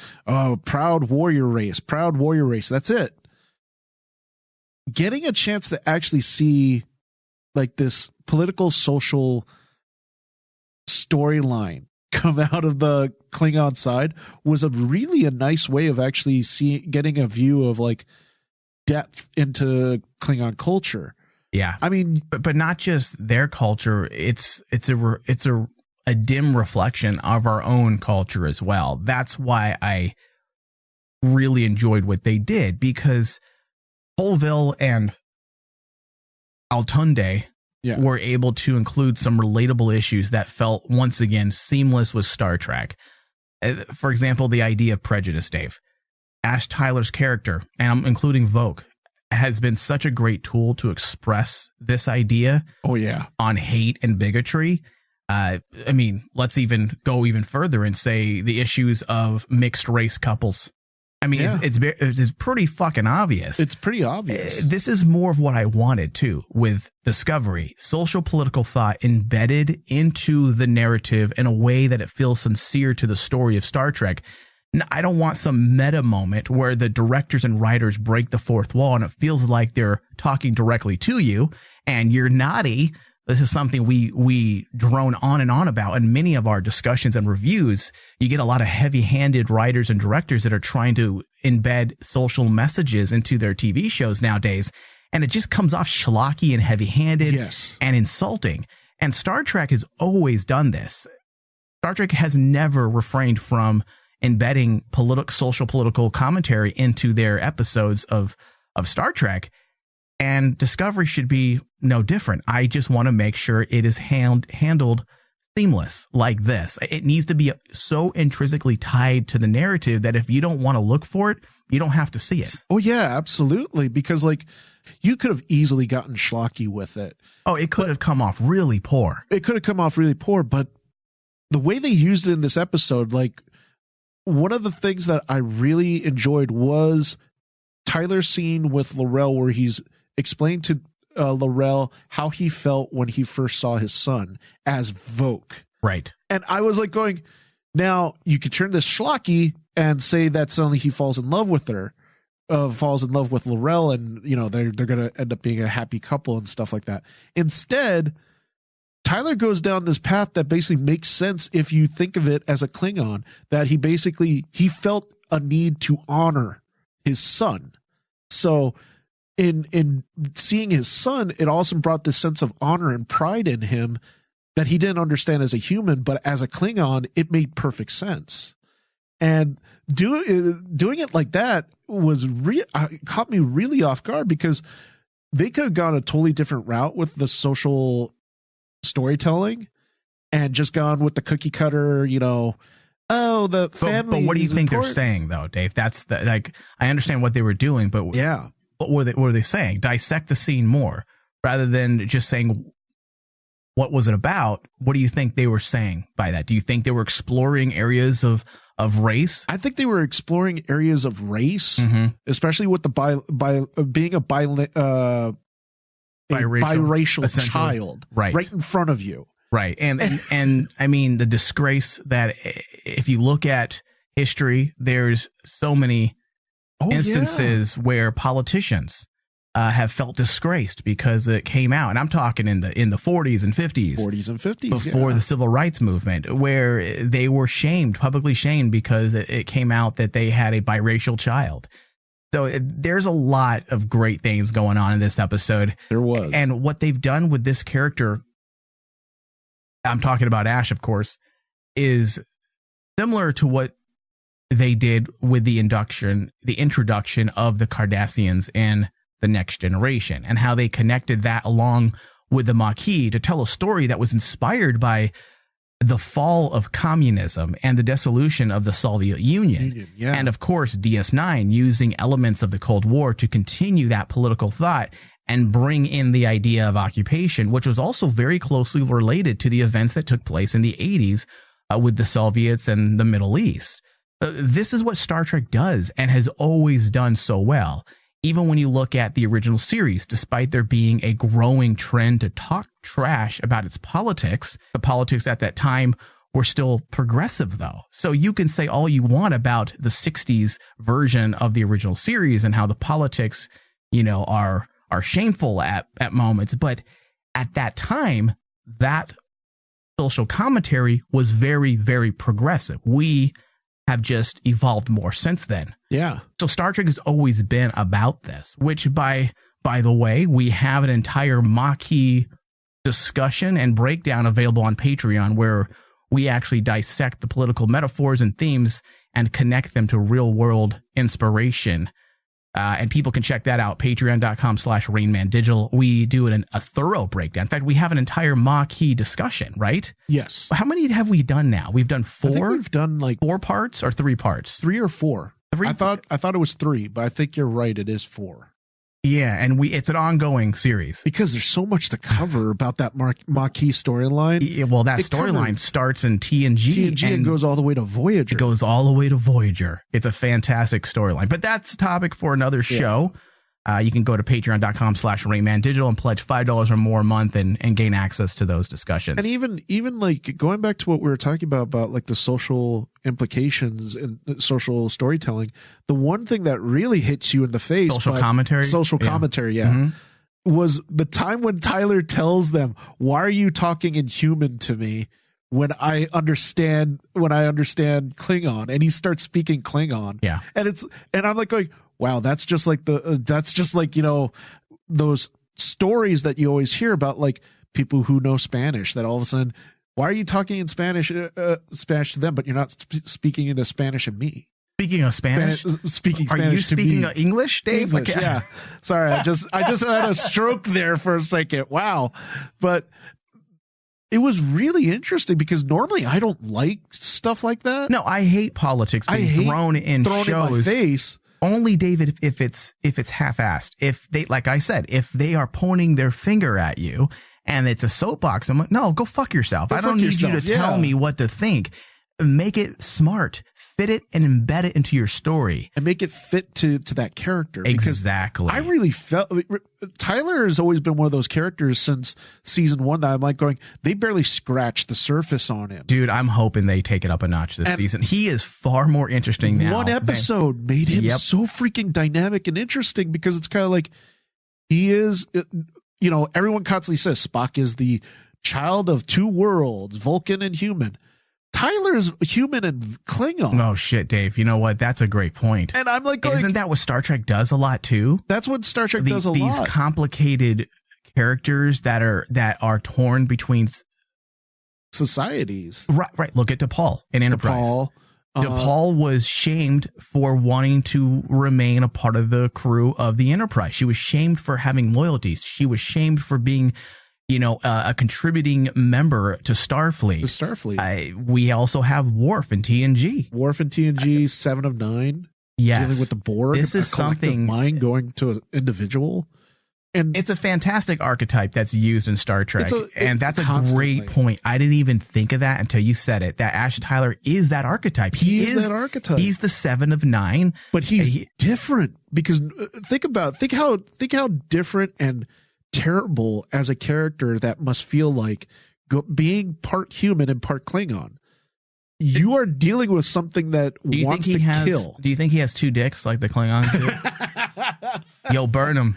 [SPEAKER 7] proud warrior race. That's it. Getting a chance to actually see like this political, social storyline come out of the Klingon side was a nice way of actually getting a view of like depth into Klingon culture.
[SPEAKER 6] Yeah.
[SPEAKER 7] I mean,
[SPEAKER 6] but not just their culture. It's a dim reflection of our own culture as well. That's why I really enjoyed what they did, because Colville and Altunde were able to include some relatable issues that felt, once again, seamless with Star Trek. For example, the idea of prejudice, Dave. Ash Tyler's character, and I'm including Vogue, has been such a great tool to express this idea on hate and bigotry. I mean, let's even go even further and say the issues of mixed race couples. I mean, it's pretty fucking obvious.
[SPEAKER 7] It's pretty obvious.
[SPEAKER 6] This is more of what I wanted too with Discovery. Social political thought embedded into the narrative in a way that it feels sincere to the story of Star Trek. I don't want some meta moment where the directors and writers break the fourth wall and it feels like they're talking directly to you and you're naughty. This is something we drone on and on about in many of our discussions and reviews. You get a lot of heavy-handed writers and directors that are trying to embed social messages into their TV shows nowadays, and it just comes off schlocky and heavy-handed and insulting. And Star Trek has always done this. Star Trek has never refrained from embedding social political commentary into their episodes of Star Trek. And Discovery should be no different. I just want to make sure it is handled seamless like this. It needs to be so intrinsically tied to the narrative that if you don't want to look for it, you don't have to see it.
[SPEAKER 7] Oh, yeah, absolutely. Because like you could have easily gotten schlocky with it.
[SPEAKER 6] Oh, it could have come off really poor.
[SPEAKER 7] It could have come off really poor. But the way they used it in this episode, like one of the things that I really enjoyed was Tyler's scene with L'Rell where he's explained to L'Rell how he felt when he first saw his son as Vogue.
[SPEAKER 6] Right.
[SPEAKER 7] And I was like going, now you could turn this schlocky and say that suddenly he falls in love with her, falls in love with L'Rell, and you know they're going to end up being a happy couple and stuff like that. Instead, Tyler goes down this path that basically makes sense if you think of it as a Klingon, that he felt a need to honor his son. So in seeing his son, it also brought this sense of honor and pride in him that he didn't understand as a human, but as a Klingon, it made perfect sense. And doing it like that was caught me really off guard, because they could have gone a totally different route with the social storytelling and just gone with the cookie cutter, the family.
[SPEAKER 6] But what do you think
[SPEAKER 7] important.
[SPEAKER 6] they're saying, though, Dave? That's I understand what they were doing, but
[SPEAKER 7] yeah,
[SPEAKER 6] what were they saying? Dissect the scene more rather than just saying what was it about. What do you think they were saying by that? Do you think they were exploring areas of race?
[SPEAKER 7] I think they were exploring areas of race, especially with the being a biracial child, right in front of you.
[SPEAKER 6] Right. And I mean, the disgrace that if you look at history, there's so many instances where politicians have felt disgraced because it came out. And I'm talking in the 40s and 50s. Before the civil rights movement, where they were publicly shamed because it came out that they had a biracial child. So there's a lot of great things going on in this episode.
[SPEAKER 7] There was.
[SPEAKER 6] And what they've done with this character, I'm talking about Ash, of course, is similar to what they did with the introduction of the Cardassians in The Next Generation, and how they connected that along with the Maquis to tell a story that was inspired by the fall of communism and the dissolution of the Soviet Union. And of course, DS9 using elements of the Cold War to continue that political thought and bring in the idea of occupation, which was also very closely related to the events that took place in the 80s with the Soviets and the Middle East. This is what Star Trek does and has always done so well. Even when you look at the original series, despite there being a growing trend to talk trash about its politics, the politics at that time were still progressive, though. So you can say all you want about the 60s version of the original series and how the politics, are shameful at moments. But at that time, that social commentary was very, very progressive. We have just evolved more since then.
[SPEAKER 7] Yeah.
[SPEAKER 6] So Star Trek has always been about this, which by the way, we have an entire Maquis discussion and breakdown available on Patreon, where we actually dissect the political metaphors and themes and connect them to real world inspiration. And people can check that out, patreon.com/RainmanDigital. We do a thorough breakdown. In fact, we have an entire Maquis discussion, right?
[SPEAKER 7] Yes.
[SPEAKER 6] How many have we done now? We've done 4?
[SPEAKER 7] I think we've done like
[SPEAKER 6] 4 parts or 3 parts?
[SPEAKER 7] 3 or 4. I thought it was 3, but I think you're right. It is 4.
[SPEAKER 6] Yeah, and it's an ongoing series.
[SPEAKER 7] Because there's so much to cover about that Maquis storyline.
[SPEAKER 6] Yeah, well, that storyline starts in TNG
[SPEAKER 7] and goes all the way to Voyager.
[SPEAKER 6] It goes all the way to Voyager. It's a fantastic storyline. But that's a topic for another show. You can go to patreon.com/RainmanDigital and pledge $5 or more a month and gain access to those discussions.
[SPEAKER 7] And even like going back to what we were talking about like the social implications and social storytelling, the one thing that really hits you in the face,
[SPEAKER 6] social commentary,
[SPEAKER 7] was the time when Tyler tells them, "Why are you talking in human to me when I understand Klingon?" And he starts speaking Klingon.
[SPEAKER 6] Yeah,
[SPEAKER 7] and I'm like going, wow, that's just like those stories that you always hear about, like people who know Spanish, that all of a sudden, why are you talking in Spanish to them, but you're not speaking into Spanish in me?
[SPEAKER 6] Speaking of Spanish,
[SPEAKER 7] are you
[SPEAKER 6] speaking of English, Dave?
[SPEAKER 7] English, yeah. Sorry, I just had a stroke there for a second. Wow, but it was really interesting because normally I don't like stuff like that.
[SPEAKER 6] No, I hate politics being thrown in shows.
[SPEAKER 7] In my face.
[SPEAKER 6] Only, David, if it's half-assed. If they, like I said, if they are pointing their finger at you and it's a soapbox, I'm like, no, go fuck yourself. I don't need you to tell me what to think. Make it smart. Fit it and embed it into your story.
[SPEAKER 7] And make it fit to that character.
[SPEAKER 6] Exactly.
[SPEAKER 7] I really felt Tyler has always been one of those characters since season 1 that I'm like going, they barely scratched the surface on him.
[SPEAKER 6] Dude, I'm hoping they take it up a notch this season. He is far more interesting now.
[SPEAKER 7] One episode made him so freaking dynamic and interesting because it's kind of like he is, everyone constantly says Spock is the child of 2 worlds, Vulcan and human. Tyler's human and Klingon.
[SPEAKER 6] Oh shit, Dave. You know what? That's a great point.
[SPEAKER 7] And I'm like,
[SPEAKER 6] isn't that what Star Trek does a lot too?
[SPEAKER 7] That's what Star Trek does a lot.
[SPEAKER 6] These complicated characters that are torn between
[SPEAKER 7] societies.
[SPEAKER 6] Right. Look at T'Pol in Enterprise. DePaul was shamed for wanting to remain a part of the crew of the Enterprise. She was shamed for having loyalties. She was shamed for being, a contributing member to Starfleet. We also have Worf in TNG.
[SPEAKER 7] 7 of 9.
[SPEAKER 6] Yes.
[SPEAKER 7] Dealing with the Borg.
[SPEAKER 6] This is something
[SPEAKER 7] mind going to an individual. And
[SPEAKER 6] it's a fantastic archetype that's used in Star Trek. And that's a
[SPEAKER 7] constantly.
[SPEAKER 6] great point. I didn't even think of that until you said it, that Ash Tyler is that archetype.
[SPEAKER 7] He is that archetype.
[SPEAKER 6] He's the 7 of 9.
[SPEAKER 7] But he's different because think how different and terrible as a character that must feel like being part human and part Klingon. You are dealing with something that wants to kill.
[SPEAKER 6] Do you think he has 2 dicks like the Klingons do? Yo, Burnham,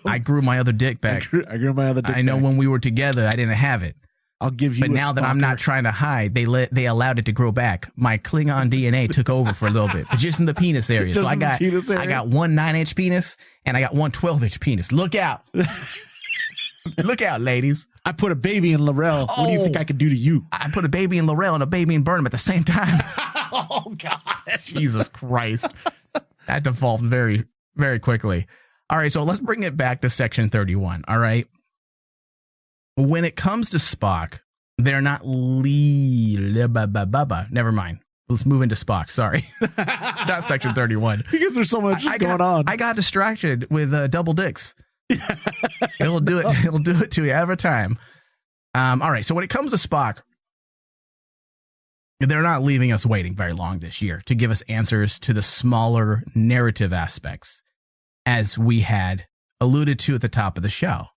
[SPEAKER 6] I grew my other dick back.
[SPEAKER 7] I grew my other dick
[SPEAKER 6] I know
[SPEAKER 7] back.
[SPEAKER 6] when we were together, I didn't have it.
[SPEAKER 7] I'll give you
[SPEAKER 6] But now that I'm not trying to hide, they allowed it to grow back. My Klingon DNA took over for a little bit, but just in the penis area. So I got one 9-inch penis and I got one 12-inch penis. Look out. Look out, ladies.
[SPEAKER 7] I put a baby in Laurel. What do you think I could do to you?
[SPEAKER 6] I put a baby in Laurel and a baby in Burnham at the same time.
[SPEAKER 7] Oh, God.
[SPEAKER 6] Jesus Christ. That devolved very, very quickly. All right, so let's bring it back to Section 31, all right? When it comes to Spock, they're not never mind. Let's move into Spock. Sorry. Not Section 31.
[SPEAKER 7] Because there's so much going on.
[SPEAKER 6] I got distracted with double dicks. It'll do it to you every time. All right, so when it comes to Spock, they're not leaving us waiting very long this year to give us answers to the smaller narrative aspects, as we had alluded to at the top of the show.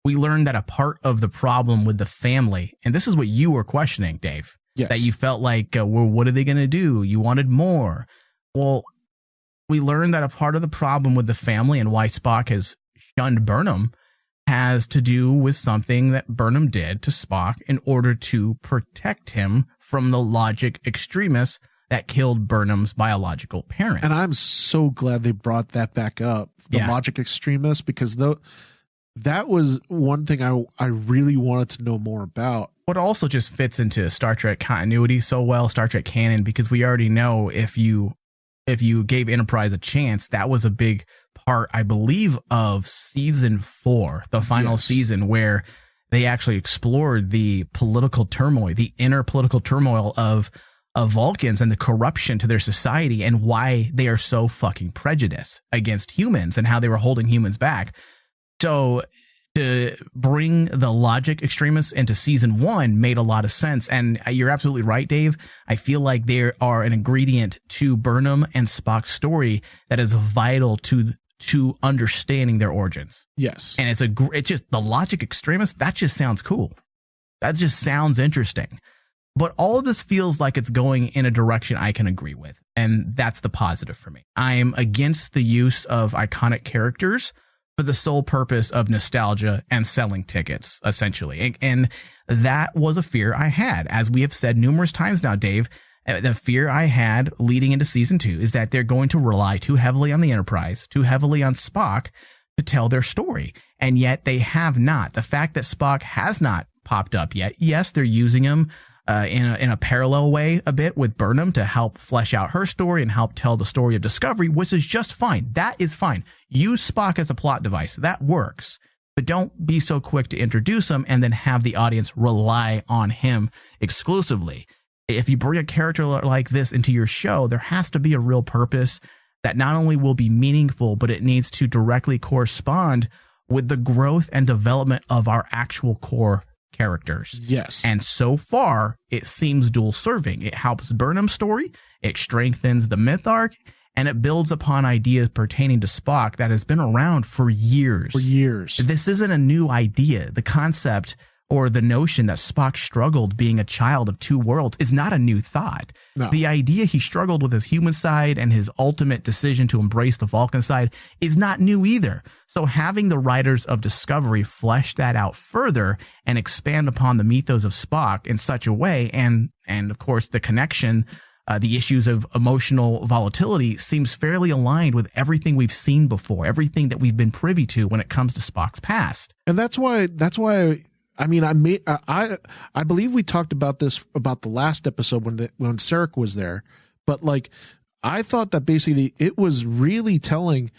[SPEAKER 6] We learned that a part of the problem with the family, and this is what you were questioning, Dave, that you felt like, well, what are they going to do? You wanted more. Well, we learned that a part of the problem with the family and why Spock has shunned Burnham has to do with something that Burnham did to Spock in order to protect him from the logic extremists that killed Burnham's biological parents.
[SPEAKER 7] And I'm so glad they brought that back up, the logic extremists, because that was one thing I really wanted to know more about.
[SPEAKER 6] What also just fits into Star Trek continuity so well, Star Trek canon, because we already know if you gave Enterprise a chance, that was a big part, I believe, of season 4, the final season, where they actually explored the political turmoil, the inner political turmoil of Vulcans and the corruption to their society and why they are so fucking prejudiced against humans and how they were holding humans back. So to bring the logic extremists into season 1 made a lot of sense. And you're absolutely right, Dave. I feel like they are an ingredient to Burnham and Spock's story that is vital to understanding their origins.
[SPEAKER 7] Yes.
[SPEAKER 6] And it's just the logic extremist. That just sounds cool. That just sounds interesting. But all of this feels like it's going in a direction I can agree with. And that's the positive for me. I am against the use of iconic characters for the sole purpose of nostalgia and selling tickets, essentially. And that was a fear I had. As we have said numerous times now, Dave, the fear I had leading into season 2 is that they're going to rely too heavily on the Enterprise, too heavily on Spock to tell their story. And yet they have not. The fact that Spock has not popped up yet. Yes, they're using him in a parallel way a bit with Burnham to help flesh out her story and help tell the story of Discovery, which is just fine. That is fine. Use Spock as a plot device. That works. But don't be so quick to introduce him and then have the audience rely on him exclusively. If you bring a character like this into your show, there has to be a real purpose that not only will be meaningful, but it needs to directly correspond with the growth and development of our actual core characters.
[SPEAKER 7] Yes.
[SPEAKER 6] And so far, it seems dual serving. It helps Burnham's story, it strengthens the myth arc, and it builds upon ideas pertaining to Spock that has been around for years. This isn't a new idea. The concept or the notion that Spock struggled being a child of two worlds is not a new thought.
[SPEAKER 7] No.
[SPEAKER 6] The idea he struggled with his human side and his ultimate decision to embrace the Vulcan side is not new either. So having the writers of Discovery flesh that out further and expand upon the mythos of Spock in such a way, and of course the connection, the issues of emotional volatility seems fairly aligned with everything we've seen before, everything that we've been privy to when it comes to Spock's past.
[SPEAKER 7] And that's why I mean, I believe we talked about this about the last episode when Sarek was there, But like, I thought that basically it was really telling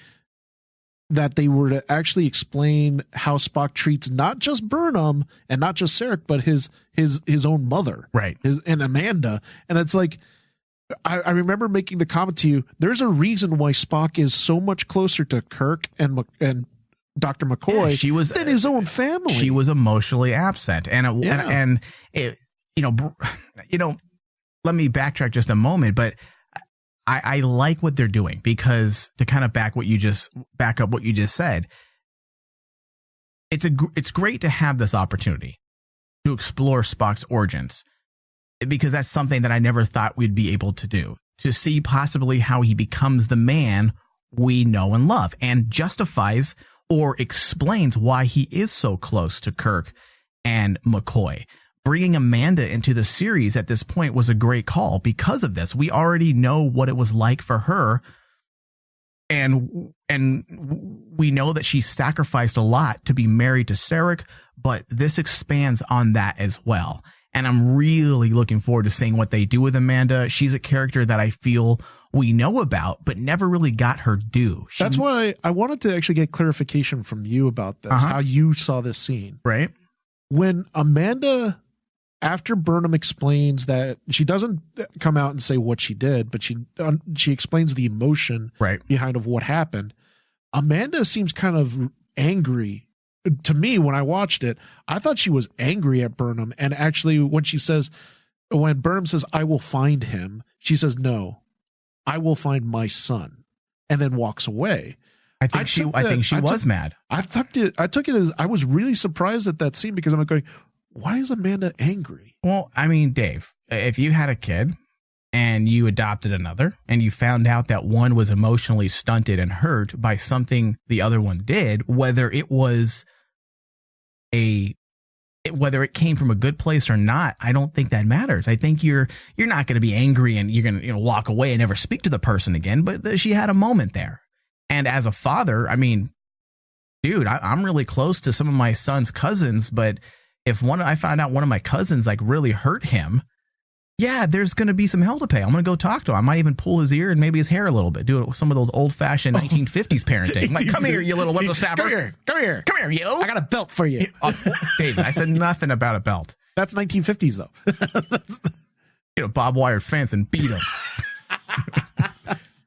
[SPEAKER 7] that they were to actually explain how Spock treats not just Burnham and not just Sarek, but his own mother,
[SPEAKER 6] right?
[SPEAKER 7] And Amanda. And it's like, I remember making the comment to you. There's a reason why Spock is so much closer to Kirk and Dr. McCoy than his own family.
[SPEAKER 6] She was emotionally absent, and let me backtrack just a moment, but I like what they're doing, because to kind of back up what you just said, it's great to have this opportunity to explore Spock's origins, because that's something that I never thought we'd be able to do, to see possibly how he becomes the man we know and love, and justifies or explains why he is so close to Kirk and McCoy. Bringing Amanda into the series at this point was a great call because of this. We already know what it was like for her, and we know that she sacrificed a lot to be married to Sarek, but this expands on that as well. And I'm really looking forward to seeing what they do with Amanda. She's a character that I feel we know about, but never really got her due.
[SPEAKER 7] That's why I wanted to actually get clarification from you about this, how you saw this scene.
[SPEAKER 6] Right.
[SPEAKER 7] When Amanda, after Burnham explains that, she doesn't come out and say what she did, but she explains the emotion behind of what happened. Amanda seems kind of angry. To me, when I watched it, I thought she was angry at Burnham. And actually, when Burnham says, "I will find him," she says, "No, I will find my son," and then walks away.
[SPEAKER 6] I think she was mad.
[SPEAKER 7] I took it as, I was really surprised at that scene, because I'm going, why is Amanda angry?
[SPEAKER 6] Well, I mean, Dave, if you had a kid and you adopted another, and you found out that one was emotionally stunted and hurt by something the other one did, whether it came from a good place or not, I don't think that matters. I think you're not going to be angry and you're going to walk away and never speak to the person again. But she had a moment there. And as a father, I mean, dude, I'm really close to some of my son's cousins, but if I found out one of my cousins like really hurt him, yeah, there's going to be some hell to pay. I'm going to go talk to him. I might even pull his ear and maybe his hair a little bit. Do some of those old-fashioned 1950s parenting. Like, come here, you little whippersnapper.
[SPEAKER 7] Come here, you. I got a belt for you.
[SPEAKER 6] David, I said nothing about a belt.
[SPEAKER 7] That's 1950s, though.
[SPEAKER 6] Bob wire fence and beat him.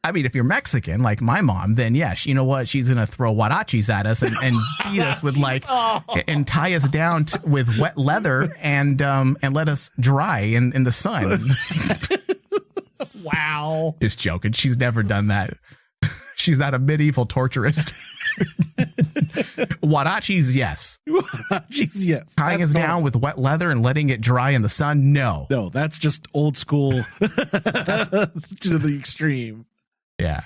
[SPEAKER 6] I mean, if you're Mexican, like my mom, then yes, you know what? She's going to throw huaraches at us and beat us with and tie us down with wet leather and let us dry in the sun.
[SPEAKER 7] Wow.
[SPEAKER 6] Just joking. She's never done that. She's not a medieval torturist. Huaraches, yes.
[SPEAKER 7] Huaraches, yes.
[SPEAKER 6] Tying us down with wet leather and letting it dry in the sun, no.
[SPEAKER 7] No, that's just old school to the extreme.
[SPEAKER 6] Yeah.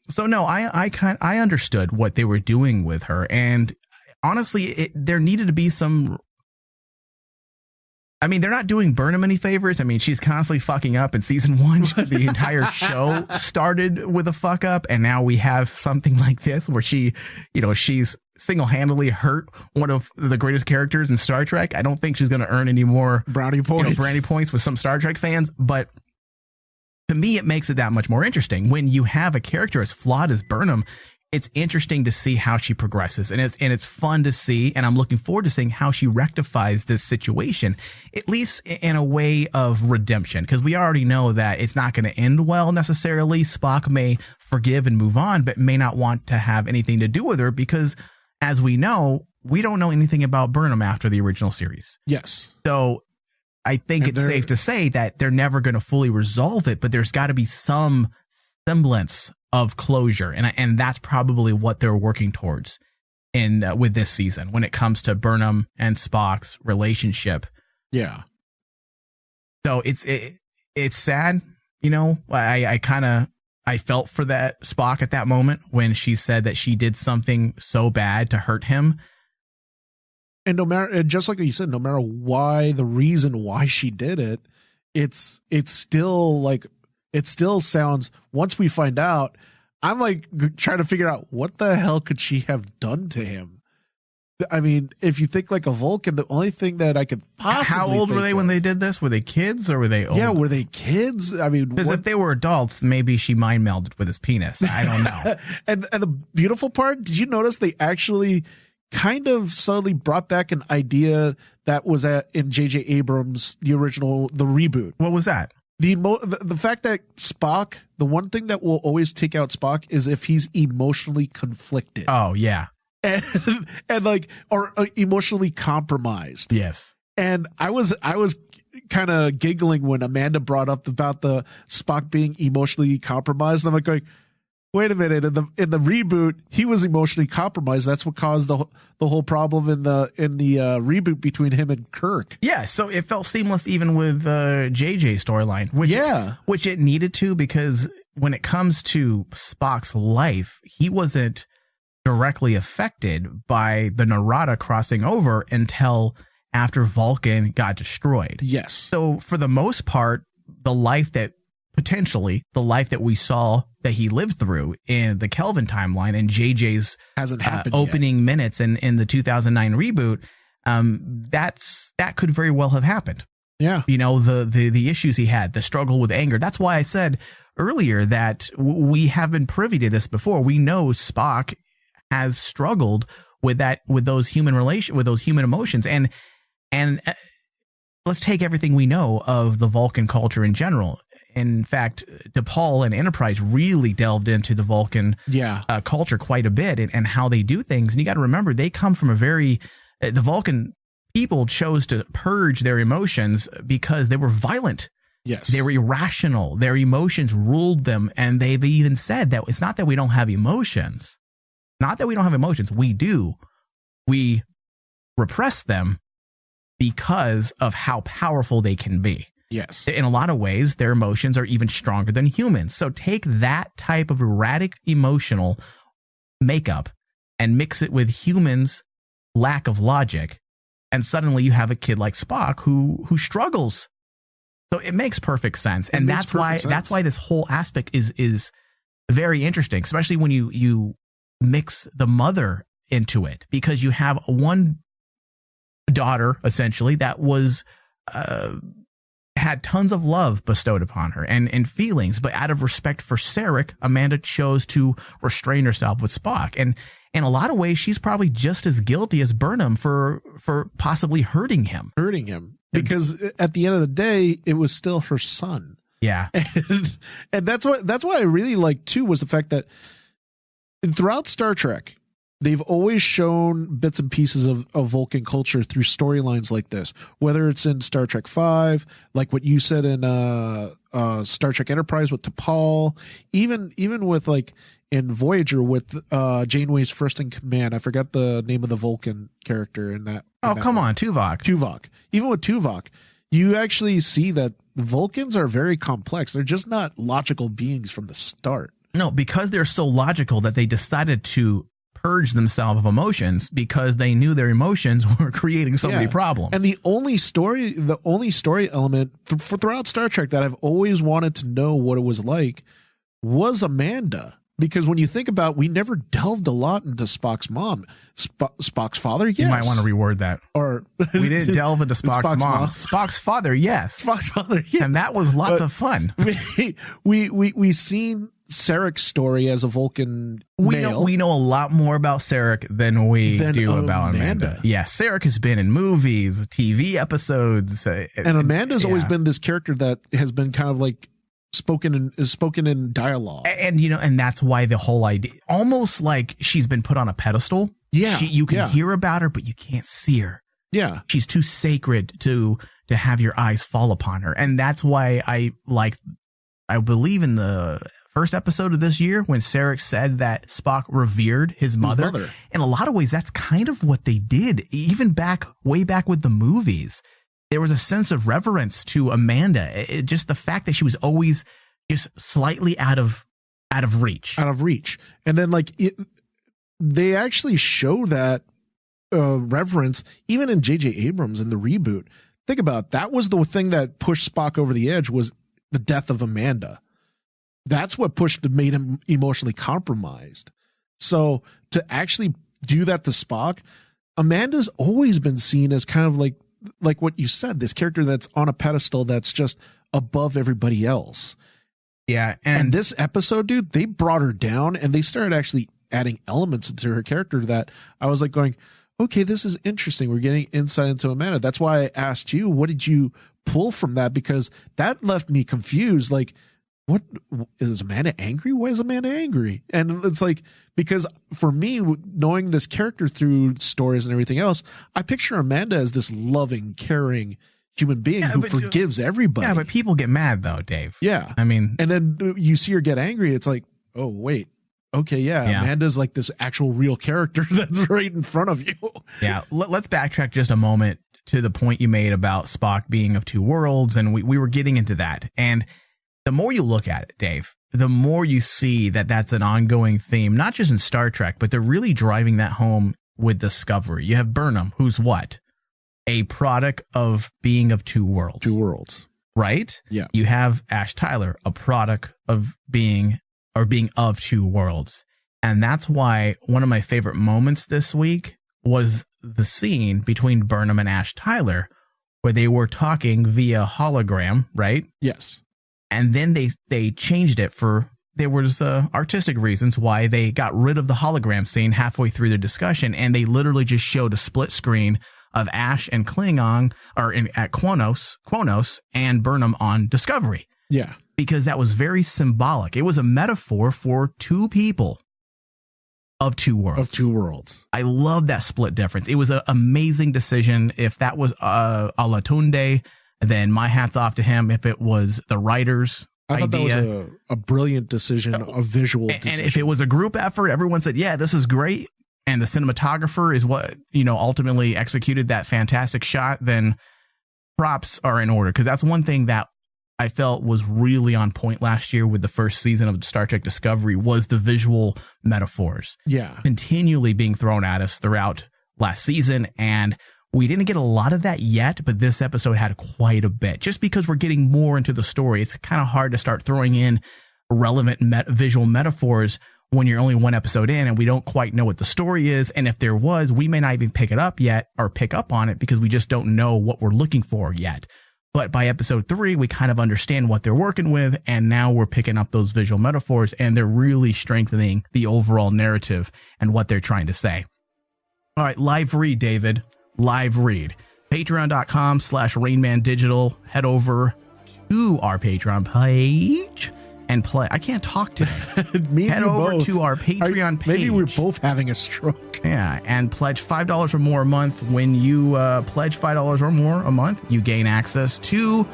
[SPEAKER 6] So no, I understood what they were doing with her, and honestly, there needed to be some. I mean, they're not doing Burnham any favors. I mean, she's constantly fucking up in season 1. The entire show started with a fuck up, and now we have something like this where she's single-handedly hurt one of the greatest characters in Star Trek. I don't think she's going to earn any more
[SPEAKER 7] brownie
[SPEAKER 6] points with some Star Trek fans, but to me, it makes it that much more interesting. When you have a character as flawed as Burnham, it's interesting to see how she progresses, and it's fun to see, and I'm looking forward to seeing how she rectifies this situation, at least in a way of redemption, because we already know that it's not going to end well necessarily. Spock may forgive and move on, but may not want to have anything to do with her, because as we know, we don't know anything about Burnham after the original series.
[SPEAKER 7] Yes.
[SPEAKER 6] So I think it's safe to say that they're never going to fully resolve it, but there's got to be some semblance of closure, and that's probably what they're working towards with this season when it comes to Burnham and Spock's relationship.
[SPEAKER 7] Yeah.
[SPEAKER 6] So it's sad, I felt for that Spock at that moment when she said that she did something so bad to hurt him.
[SPEAKER 7] And no matter, just like you said, no matter the reason why she did it, it's still sounds, once we find out, I'm like trying to figure out what the hell could she have done to him? I mean, if you think like a Vulcan, the only thing that I could possibly
[SPEAKER 6] How old were they when they did this? Were they kids or were they old?
[SPEAKER 7] Yeah, were they kids? I mean,
[SPEAKER 6] because if they were adults, maybe she mind melded with his penis. I don't know.
[SPEAKER 7] and the beautiful part, did you notice they actually kind of subtly brought back an idea that was in J.J. Abrams, the reboot?
[SPEAKER 6] What was that?
[SPEAKER 7] The fact that Spock, the one thing that will always take out Spock is if he's emotionally conflicted.
[SPEAKER 6] Oh, yeah.
[SPEAKER 7] And like, or emotionally compromised.
[SPEAKER 6] Yes.
[SPEAKER 7] And I was kind of giggling when Amanda brought up about the Spock being emotionally compromised. I'm like going, wait a minute. In the reboot, he was emotionally compromised. That's what caused the whole problem in the reboot between him and Kirk.
[SPEAKER 6] Yeah. So it felt seamless even with JJ's storyline. Which it needed to, because when it comes to Spock's life, he wasn't directly affected by the Narada crossing over until after Vulcan got destroyed.
[SPEAKER 7] Yes.
[SPEAKER 6] So for the most part, the life that we saw that he lived through in the Kelvin timeline and JJ's
[SPEAKER 7] hasn't happened
[SPEAKER 6] opening minutes in the 2009 reboot, that could very well have happened.
[SPEAKER 7] Yeah.
[SPEAKER 6] You know, the issues he had, the struggle with anger. That's why I said earlier that we have been privy to this before. We know Spock has struggled with those human emotions, and let's take everything we know of the Vulcan culture in general. In fact, DePaul and Enterprise really delved into the Vulcan culture quite a bit and how they do things. And you got to remember, they come from the Vulcan people chose to purge their emotions because they were violent.
[SPEAKER 7] Yes.
[SPEAKER 6] They were irrational. Their emotions ruled them. And they've even said that it's not that we don't have emotions. Not that we don't have emotions. We do. We repress them because of how powerful they can be.
[SPEAKER 7] Yes.
[SPEAKER 6] In a lot of ways, their emotions are even stronger than humans. So take that type of erratic emotional makeup and mix it with humans' lack of logic, and suddenly you have a kid like Spock who struggles. So it makes perfect sense. And that's why this whole aspect is very interesting, especially when you mix the mother into it, because you have one daughter essentially that was had tons of love bestowed upon her and feelings, but out of respect for Sarek, Amanda chose to restrain herself with Spock. And in a lot of ways, she's probably just as guilty as Burnham for possibly hurting him,
[SPEAKER 7] because at the end of the day, it was still her son.
[SPEAKER 6] Yeah.
[SPEAKER 7] And that's why I really liked too, was the fact that throughout Star Trek, they've always shown bits and pieces of Vulcan culture through storylines like this, whether it's in Star Trek V, like what you said in Star Trek Enterprise with T'Pol, even with like in Voyager with Janeway's first in command. I forgot the name of the Vulcan character in that.
[SPEAKER 6] Come on, Tuvok.
[SPEAKER 7] Even with Tuvok, you actually see that the Vulcans are very complex. They're just not logical beings from the start.
[SPEAKER 6] No, because they're so logical that they decided to purge themselves of emotions because they knew their emotions were creating so many problems.
[SPEAKER 7] And the only story element throughout Star Trek that I've always wanted to know what it was like was Amanda. Because when you think about, we never delved a lot into Spock's mom. Spock's father, yes.
[SPEAKER 6] You might want to reword that.
[SPEAKER 7] Or
[SPEAKER 6] we didn't delve into Spock's mom. Spock's father, yes.
[SPEAKER 7] Spock's father, yes.
[SPEAKER 6] And that was lots of fun.
[SPEAKER 7] We seen Sarek's story as a Vulcan male.
[SPEAKER 6] We know a lot more about Sarek than we do about Amanda. Yeah, Sarek has been in movies, TV episodes.
[SPEAKER 7] And Amanda's always been this character that has been kind of like spoken in dialogue.
[SPEAKER 6] And that's why the whole idea, almost like she's been put on a pedestal.
[SPEAKER 7] Yeah.
[SPEAKER 6] You can hear about her, but you can't see her.
[SPEAKER 7] Yeah.
[SPEAKER 6] She's too sacred to have your eyes fall upon her. And that's why I believe in the first episode of this year when Sarek said that Spock revered his mother. In a lot of ways, that's kind of what they did. Even way back with the movies, there was a sense of reverence to Amanda. Just the fact that she was always just slightly out of reach.
[SPEAKER 7] And then they actually show that reverence even in J.J. Abrams in the reboot. Think about it. That was the thing that pushed Spock over the edge, was the death of Amanda. That's what made him emotionally compromised. So to actually do that to Spock, Amanda's always been seen as kind of like what you said, this character that's on a pedestal that's just above everybody else.
[SPEAKER 6] Yeah.
[SPEAKER 7] And this episode, dude, they brought her down and they started actually adding elements into her character that I was like going, okay, this is interesting. We're getting insight into Amanda. That's why I asked you, what did you pull from that? Because that left me confused. Like, what is Amanda angry? Why is Amanda angry? And it's like, because for me, knowing this character through stories and everything else, I picture Amanda as this loving, caring human being who forgives everybody.
[SPEAKER 6] Yeah, but people get mad though, Dave.
[SPEAKER 7] Yeah.
[SPEAKER 6] I mean,
[SPEAKER 7] and then you see her get angry. It's like, oh, wait. Okay, yeah, Amanda's like this actual real character that's right in front of you.
[SPEAKER 6] Yeah, let's backtrack just a moment to the point you made about Spock being of two worlds, and we were getting into that. And the more you look at it, Dave, the more you see that that's an ongoing theme, not just in Star Trek, but they're really driving that home with Discovery. You have Burnham, who's what? A product of being of two worlds.
[SPEAKER 7] Two worlds.
[SPEAKER 6] Right?
[SPEAKER 7] Yeah.
[SPEAKER 6] You have Ash Tyler, a product of being of two worlds. And that's why one of my favorite moments this week was the scene between Burnham and Ash Tyler, where they were talking via hologram, right?
[SPEAKER 7] Yes.
[SPEAKER 6] And then they changed it there was artistic reasons why they got rid of the hologram scene halfway through their discussion, and they literally just showed a split screen of Ash and Klingon, at Kronos and Burnham on Discovery.
[SPEAKER 7] Yeah.
[SPEAKER 6] Because that was very symbolic. It was a metaphor for two people of two worlds.
[SPEAKER 7] Of two worlds.
[SPEAKER 6] I love that split difference. It was an amazing decision. If that was Alatunde, then my hat's off to him. If it was the writers'
[SPEAKER 7] I thought
[SPEAKER 6] idea,
[SPEAKER 7] that was a brilliant decision, a visual decision.
[SPEAKER 6] And if it was a group effort, everyone said, yeah, this is great. And the cinematographer is what, ultimately executed that fantastic shot, then props are in order. Because that's one thing that I felt was really on point last year with the first season of Star Trek Discovery was the visual metaphors.
[SPEAKER 7] Yeah.
[SPEAKER 6] Continually being thrown at us throughout last season. And we didn't get a lot of that yet, but this episode had quite a bit. Just because we're getting more into the story, it's kind of hard to start throwing in relevant visual metaphors when you're only one episode in and we don't quite know what the story is. And if there was, we may not even pick it up yet or pick up on it because we just don't know what we're looking for yet. But by episode 3, we kind of understand what they're working with, and now we're picking up those visual metaphors, and they're really strengthening the overall narrative and what they're trying to say. All right, live read, David. Live read. Patreon.com/RainmanDigital. Head over to our Patreon page and play. I can't talk today. Head over to our Patreon page.
[SPEAKER 7] Maybe we're both having a stroke.
[SPEAKER 6] Yeah, and pledge $5 or more a month. When you pledge $5 or more a month, you gain access to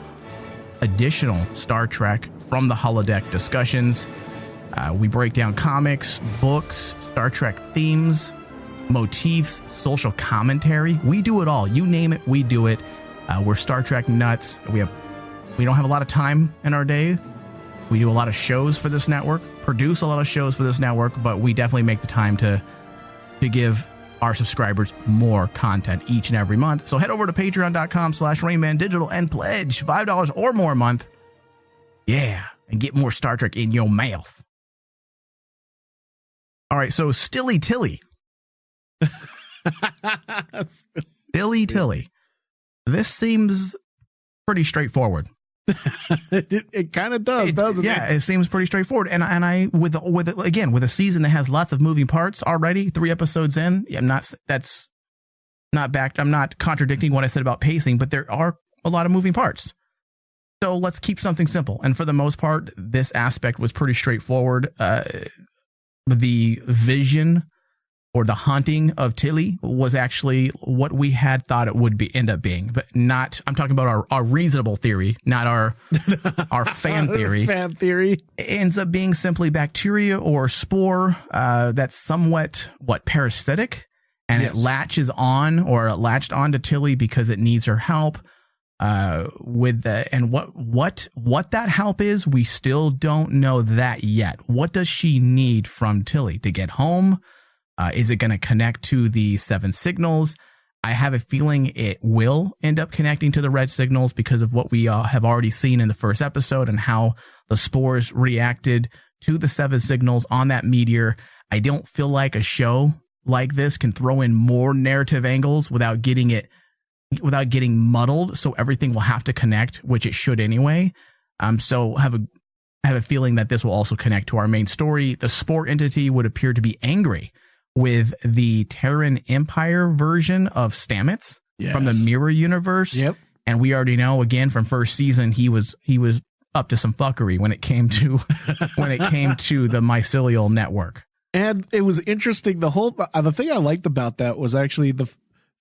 [SPEAKER 6] additional Star Trek from the Holodeck discussions. We break down comics, books, Star Trek themes, motifs, social commentary. We do it all. You name it, we do it. We're Star Trek nuts. We don't have a lot of time in our day. We do a lot of shows for this network, produce a lot of shows for this network, but we definitely make the time to give our subscribers more content each and every month. So head over to patreon.com/RainmanDigital and pledge $5 or more a month. Yeah, and get more Star Trek in your mouth. All right, so Stilly Tilly. Stilly Tilly. This seems pretty straightforward.
[SPEAKER 7] It kind of does, doesn't it?
[SPEAKER 6] Yeah, it seems pretty straightforward. And I with a season that has lots of moving parts already, 3 episodes in, I'm not contradicting what I said about pacing, but there are a lot of moving parts. So let's keep something simple. And for the most part, this aspect was pretty straightforward. The vision or the haunting of Tilly was actually what we had thought it would end up being, but not, I'm talking about our reasonable theory, not our fan theory.
[SPEAKER 7] Fan theory.
[SPEAKER 6] It ends up being simply bacteria or spore that's somewhat, parasitic, and yes. It latches on or it latched on to Tilly because it needs her help. What that help is, we still don't know that yet. What does she need from Tilly to get home? Is it going to connect to the 7 signals? I have a feeling it will end up connecting to the red signals because of what we have already seen in the first episode and how the spores reacted to the 7 signals on that meteor. I don't feel like a show like this can throw in more narrative angles without getting muddled. So everything will have to connect, which it should anyway. So have a feeling that this will also connect to our main story. The Spore entity would appear to be angry with the Terran Empire version of Stamets from the Mirror Universe.
[SPEAKER 7] Yep.
[SPEAKER 6] And we already know, again, from first season, he was up to some fuckery when it came to the mycelial network.
[SPEAKER 7] And it was interesting. The thing I liked about that was actually the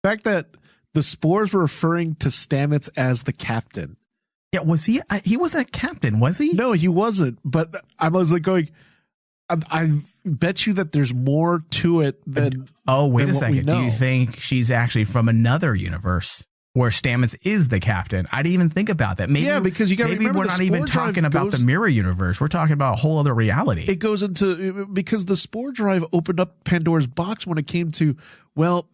[SPEAKER 7] fact that the Spores were referring to Stamets as the captain.
[SPEAKER 6] Yeah, was he? He wasn't a captain, was he?
[SPEAKER 7] No, he wasn't. But I was like going, I bet you that there's more to it than.
[SPEAKER 6] Oh, wait
[SPEAKER 7] than
[SPEAKER 6] a
[SPEAKER 7] what we
[SPEAKER 6] second. Do you
[SPEAKER 7] know.
[SPEAKER 6] think she's actually from another universe where Stamets is the captain? I didn't even think about that. Maybe,
[SPEAKER 7] yeah, because you got to
[SPEAKER 6] maybe
[SPEAKER 7] remember
[SPEAKER 6] we're not even talking about the Mirror Universe. We're talking about a whole other reality.
[SPEAKER 7] It goes into, because the Spore Drive opened up Pandora's box when it came to, well,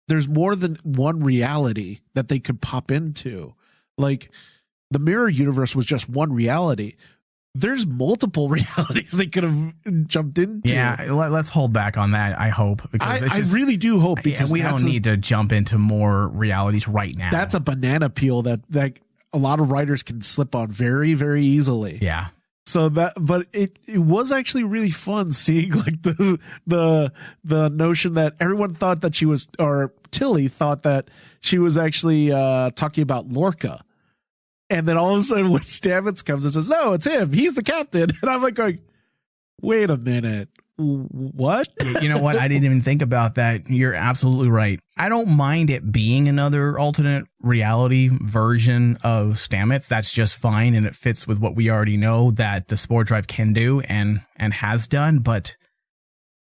[SPEAKER 7] there's more than one reality that they could pop into. Like, the Mirror Universe was just one reality. There's multiple realities they could have jumped into.
[SPEAKER 6] Yeah, let's hold back on that, I hope. Because
[SPEAKER 7] I really do hope, because
[SPEAKER 6] we don't need to jump into more realities right now.
[SPEAKER 7] That's a banana peel that a lot of writers can slip on very, very easily.
[SPEAKER 6] Yeah.
[SPEAKER 7] So but it was actually really fun seeing like the notion that everyone thought that she was, or Tilly thought that she was actually talking about Lorca. And then all of a sudden when Stamets comes and says, no, it's him, he's the captain. And I'm like going, wait a minute. What?
[SPEAKER 6] You know what? I didn't even think about that. You're absolutely right. I don't mind it being another alternate reality version of Stamets. That's just fine. And it fits with what we already know that the Spore Drive can do and has done. But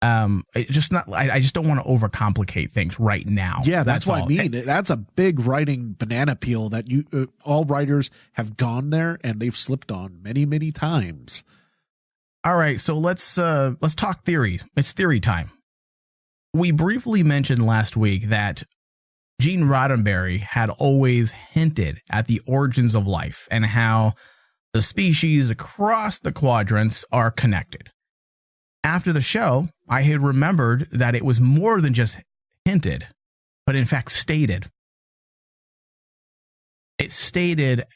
[SPEAKER 6] I just don't want to overcomplicate things right now.
[SPEAKER 7] Yeah, that's what I mean. That's a big writing banana peel that all writers have gone there and they've slipped on many, many times.
[SPEAKER 6] All right, so let's talk theory. It's theory time. We briefly mentioned last week that Gene Roddenberry had always hinted at the origins of life and how the species across the quadrants are connected. After the show, I had remembered that it was more than just hinted, but in fact stated. It stated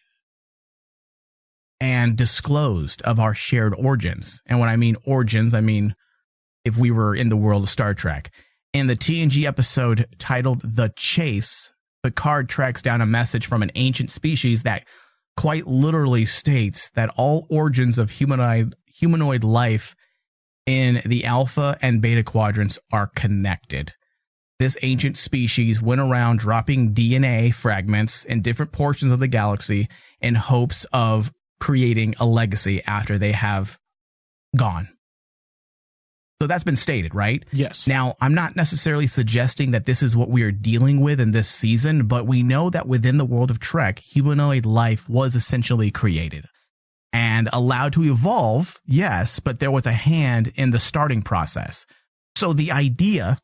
[SPEAKER 6] and disclosed of our shared origins. And when I mean origins, I mean if we were in the world of Star Trek. In the TNG episode titled The Chase, Picard tracks down a message from an ancient species that quite literally states that all origins of humanoid life in the alpha and beta quadrants are connected. This ancient species went around dropping DNA fragments in different portions of the galaxy in hopes of creating a legacy after they have gone. So that's been stated, right?
[SPEAKER 7] Yes.
[SPEAKER 6] Now, I'm not necessarily suggesting that this is what we are dealing with in this season, but we know that within the world of Trek, humanoid life was essentially created and allowed to evolve, yes, but there was a hand in the starting process. So the idea,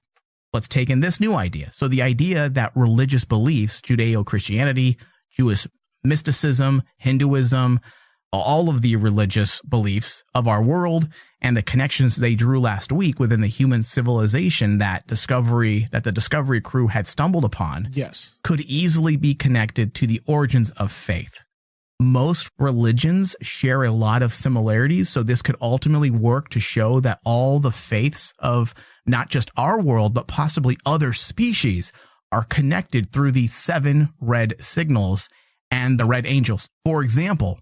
[SPEAKER 6] let's take in this new idea. So the idea that religious beliefs, Judeo-Christianity, Jewish mysticism, Hinduism, all of the religious beliefs of our world and the connections they drew last week within the human civilization that the Discovery crew had stumbled upon,
[SPEAKER 7] yes,
[SPEAKER 6] could easily be connected to the origins of faith. Most religions share a lot of similarities, so this could ultimately work to show that all the faiths of not just our world, but possibly other species are connected through these 7 red signals and the red angels. For example,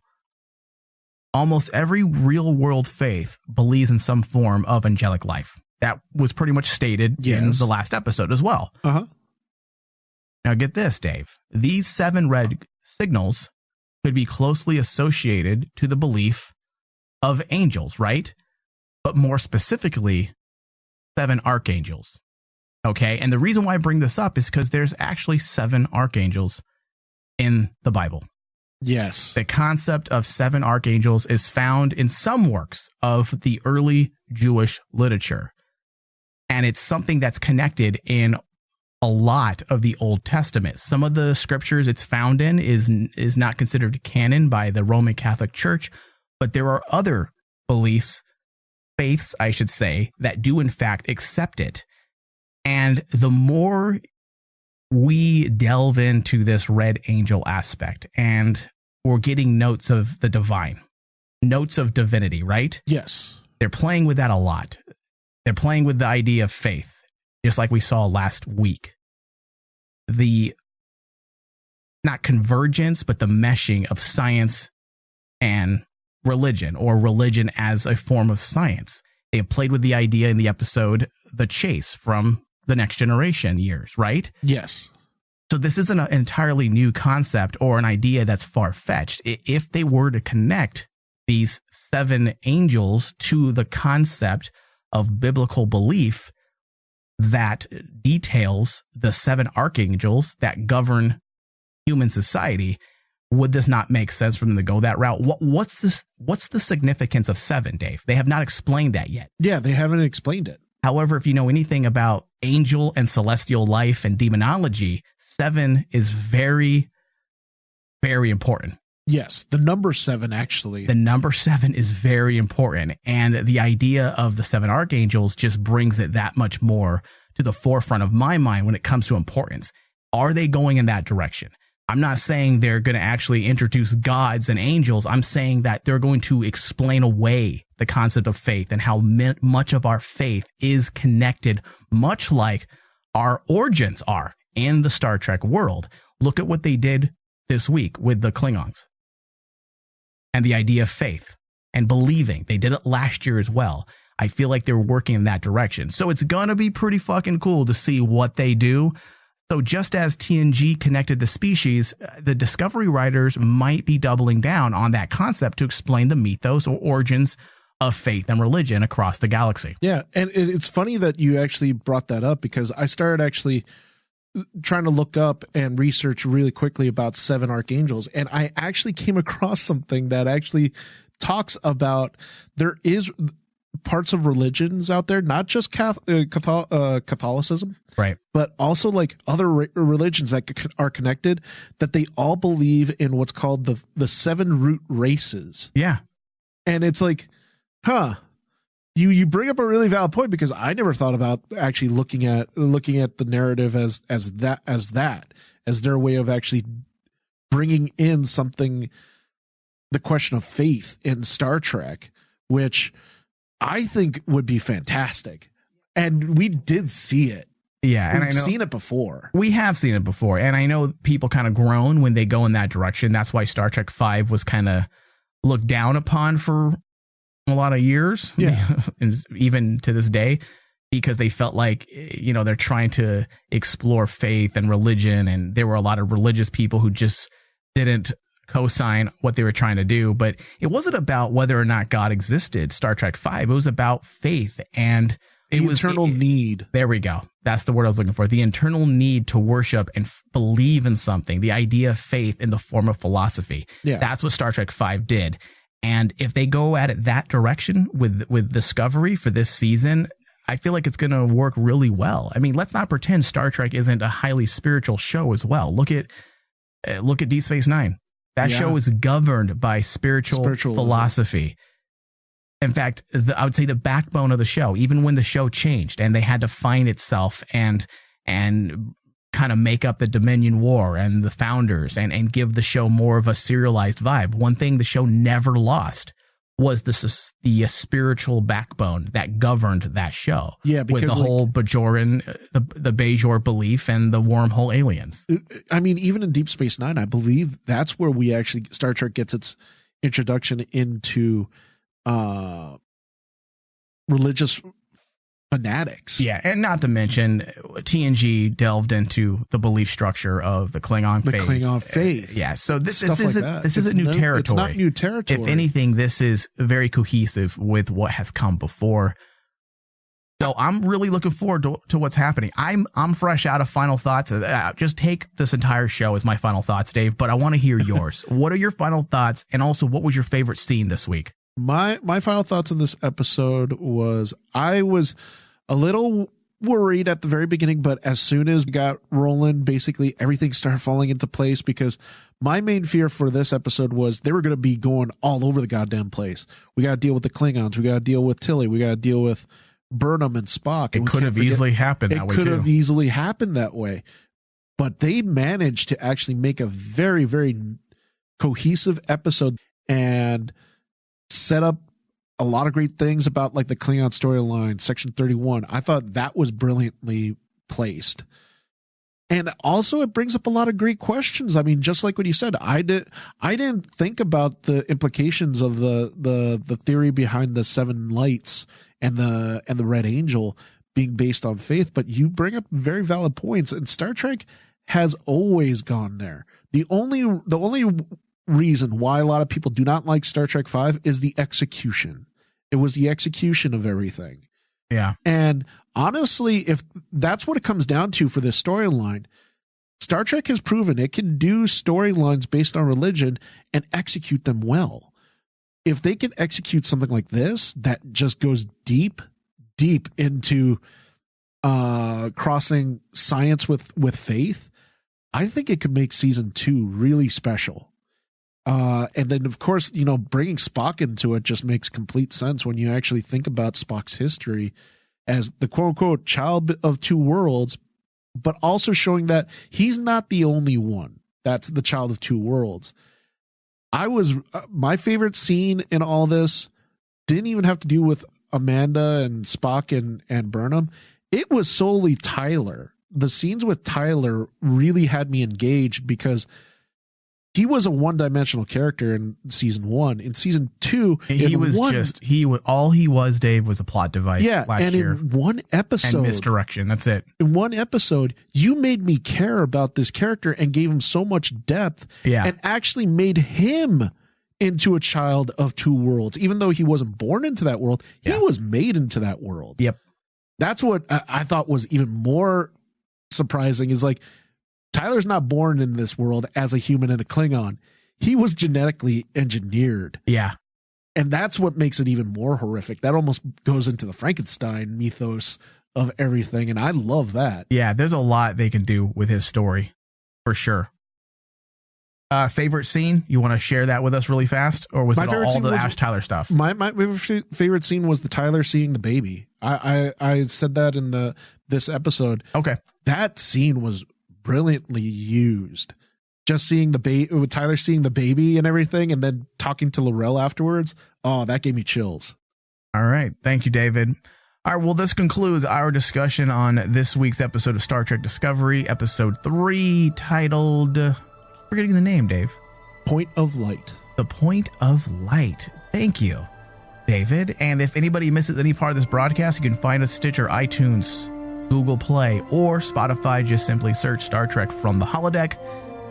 [SPEAKER 6] almost every real world faith believes in some form of angelic life. That was pretty much stated in the last episode as well.
[SPEAKER 7] Uh-huh.
[SPEAKER 6] Now get this, Dave. These 7 red signals could be closely associated to the belief of angels, right? But more specifically, 7 archangels. Okay, and the reason why I bring this up is because there's actually 7 archangels in the Bible.
[SPEAKER 7] Yes.
[SPEAKER 6] The concept of 7 archangels is found in some works of the early Jewish literature. And it's something that's connected in a lot of the Old Testament. Some of the scriptures it's found in is not considered canon by the Roman Catholic Church, but there are other beliefs, faiths, I should say, that do in fact accept it. And the more we delve into this red angel aspect, and we're getting notes of the divine, notes of divinity, right?
[SPEAKER 7] Yes.
[SPEAKER 6] They're playing with that a lot. They're playing with the idea of faith, just like we saw last week. The, not convergence, but the meshing of science and religion, or religion as a form of science. They have played with the idea in the episode The Chase from the Next Generation years, right?
[SPEAKER 7] Yes.
[SPEAKER 6] So this isn't an entirely new concept or an idea that's far-fetched. If they were to connect these 7 angels to the concept of biblical belief that details the 7 archangels that govern human society, would this not make sense for them to go that route? What's the significance of 7, Dave? They have not explained that yet.
[SPEAKER 7] Yeah, they haven't explained it.
[SPEAKER 6] However, if you know anything about angel and celestial life and demonology, 7 is very, very important.
[SPEAKER 7] Yes, the number 7, actually.
[SPEAKER 6] The number 7 is very important. And the idea of the 7 archangels just brings it that much more to the forefront of my mind when it comes to importance. Are they going in that direction? I'm not saying they're going to actually introduce gods and angels. I'm saying that they're going to explain away the concept of faith and how much of our faith is connected, much like our origins are in the Star Trek world. Look at what they did this week with the Klingons and the idea of faith and believing. They did it last year as well. I feel like they're working in that direction. So it's going to be pretty fucking cool to see what they do. So just as TNG connected the species, the Discovery writers might be doubling down on that concept to explain the mythos or origins of faith and religion across the galaxy.
[SPEAKER 7] Yeah, and it's funny that you actually brought that up, because I started actually trying to look up and research really quickly about 7 archangels, and I actually came across something that actually talks about there is parts of religions out there, not just Catholicism,
[SPEAKER 6] right,
[SPEAKER 7] but also like other religions that are connected, that they all believe in what's called the 7 root races.
[SPEAKER 6] Yeah. And
[SPEAKER 7] it's like, you bring up a really valid point, because I never thought about actually looking at the narrative as their way of actually bringing in something, the question of faith in Star Trek, which I think would be fantastic. And we did see it.
[SPEAKER 6] Yeah, and
[SPEAKER 7] We've seen it before.
[SPEAKER 6] We have seen it before, and I know people kind of groan when they go in that direction. That's why Star Trek V was kind of looked down upon for a lot of years, and even to this day, because they felt like, you know, they're trying to explore faith and religion, and there were a lot of religious people who just didn't co-sign what they were trying to do. But it wasn't about whether or not God existed, Star Trek V. It was about faith, and it was
[SPEAKER 7] internal need.
[SPEAKER 6] There we go. That's the word I was looking for. The internal need to worship and believe in something. The idea of faith in the form of philosophy.
[SPEAKER 7] Yeah.
[SPEAKER 6] That's what Star Trek V did. And if they go at it that direction with Discovery for this season, I feel like it's going to work really well. I mean, let's not pretend Star Trek isn't a highly spiritual show as well. Look at Deep Space Nine. That show is governed by spiritual philosophy. In fact, I would say the backbone of the show, even when the show changed and they had to find itself and kind of make up the Dominion War and the Founders and give the show more of a serialized vibe. One thing the show never lost was the spiritual backbone that governed that show.
[SPEAKER 7] Yeah, because
[SPEAKER 6] with the whole Bajoran, the Bajor belief and the wormhole aliens.
[SPEAKER 7] I mean, even in Deep Space Nine, I believe that's where we actually, Star Trek gets its introduction into religious fanatics.
[SPEAKER 6] Yeah, and not to mention TNG delved into the belief structure of the Klingon faith.
[SPEAKER 7] The Klingon faith.
[SPEAKER 6] Yeah, so this
[SPEAKER 7] Stuff
[SPEAKER 6] isn't
[SPEAKER 7] like that.
[SPEAKER 6] this isn't new territory.
[SPEAKER 7] It's not new territory.
[SPEAKER 6] If anything, this is very cohesive with what has come before. So I'm really looking forward to what's happening. I'm fresh out of final thoughts. Just take this entire show as my final thoughts, Dave, but I want to hear yours. What are your final thoughts? And also, what was your favorite scene this week?
[SPEAKER 7] My final thoughts in this episode was, I was a little worried at the very beginning, but as soon as we got rolling, basically everything started falling into place, because my main fear for this episode was they were going to be going all over the goddamn place. We got to deal with the Klingons. We got to deal with Tilly. We got to deal with Burnham and Spock.
[SPEAKER 6] It could have easily happened that way,
[SPEAKER 7] It could have easily happened that way. But they managed to actually make a very, very cohesive episode and set up a lot of great things about like the Klingon storyline, Section 31. I thought that was brilliantly placed. And also it brings up a lot of great questions. I mean, just like what you said, I didn't think about the implications of the theory behind the 7 lights and the Red Angel being based on faith, but you bring up very valid points, and Star Trek has always gone there. The only reason why a lot of people do not like Star Trek 5 is the execution. It was the execution of everything.
[SPEAKER 6] Yeah.
[SPEAKER 7] And honestly, if that's what it comes down to for this storyline, Star Trek has proven it can do storylines based on religion and execute them well. If they can execute something like this that just goes deep into crossing science with faith, I think it could make season 2 really special. And then, of course, bringing Spock into it just makes complete sense when you actually think about Spock's history as the quote-unquote child of 2 worlds, but also showing that he's not the only one that's the child of 2 worlds. My favorite scene in all this didn't even have to do with Amanda and Spock and Burnham. It was solely Tyler. The scenes with Tyler really had me engaged because he was a one-dimensional character in season 1. In season 2,
[SPEAKER 6] all he was, Dave, was a plot device.
[SPEAKER 7] Yeah,
[SPEAKER 6] last year.
[SPEAKER 7] In one episode,
[SPEAKER 6] and misdirection. That's it.
[SPEAKER 7] In one episode, you made me care about this character and gave him so much depth.
[SPEAKER 6] Yeah,
[SPEAKER 7] and actually made him into a child of 2 worlds, even though he wasn't born into that world. He was made into that world.
[SPEAKER 6] Yep.
[SPEAKER 7] That's what I thought was even more surprising. Is like, Tyler's not born in this world as a human and a Klingon. He was genetically engineered.
[SPEAKER 6] Yeah.
[SPEAKER 7] And that's what makes it even more horrific. That almost goes into the Frankenstein mythos of everything. And I love that.
[SPEAKER 6] Yeah, there's a lot they can do with his story, for sure. Favorite scene? You want to share that with us really fast? Or was it all the Ash Tyler stuff?
[SPEAKER 7] My favorite scene was the Tyler seeing the baby. I said that in this episode.
[SPEAKER 6] Okay.
[SPEAKER 7] That scene was brilliantly used. Just seeing with Tyler seeing the baby and everything, and then talking to Laurel afterwards. Oh, that gave me chills.
[SPEAKER 6] All right. Thank you, David. All right. Well, this concludes our discussion on this week's episode of Star Trek Discovery, episode 3, titled, forgetting the name, Dave.
[SPEAKER 7] Point of Light.
[SPEAKER 6] The Point of Light. Thank you, David. And if anybody misses any part of this broadcast, you can find us Stitcher, iTunes, Google Play, or Spotify. Just simply search Star Trek from the Holodeck.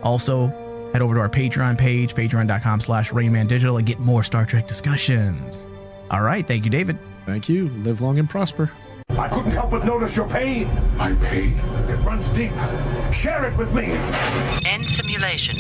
[SPEAKER 6] Also, head over to our Patreon page, patreon.com/RainmanDigital, and get more Star Trek discussions. All right. Thank you, David.
[SPEAKER 7] Thank you. Live long and prosper.
[SPEAKER 2] I couldn't help but notice your pain. My pain? It runs deep. Share it with me.
[SPEAKER 4] End simulation.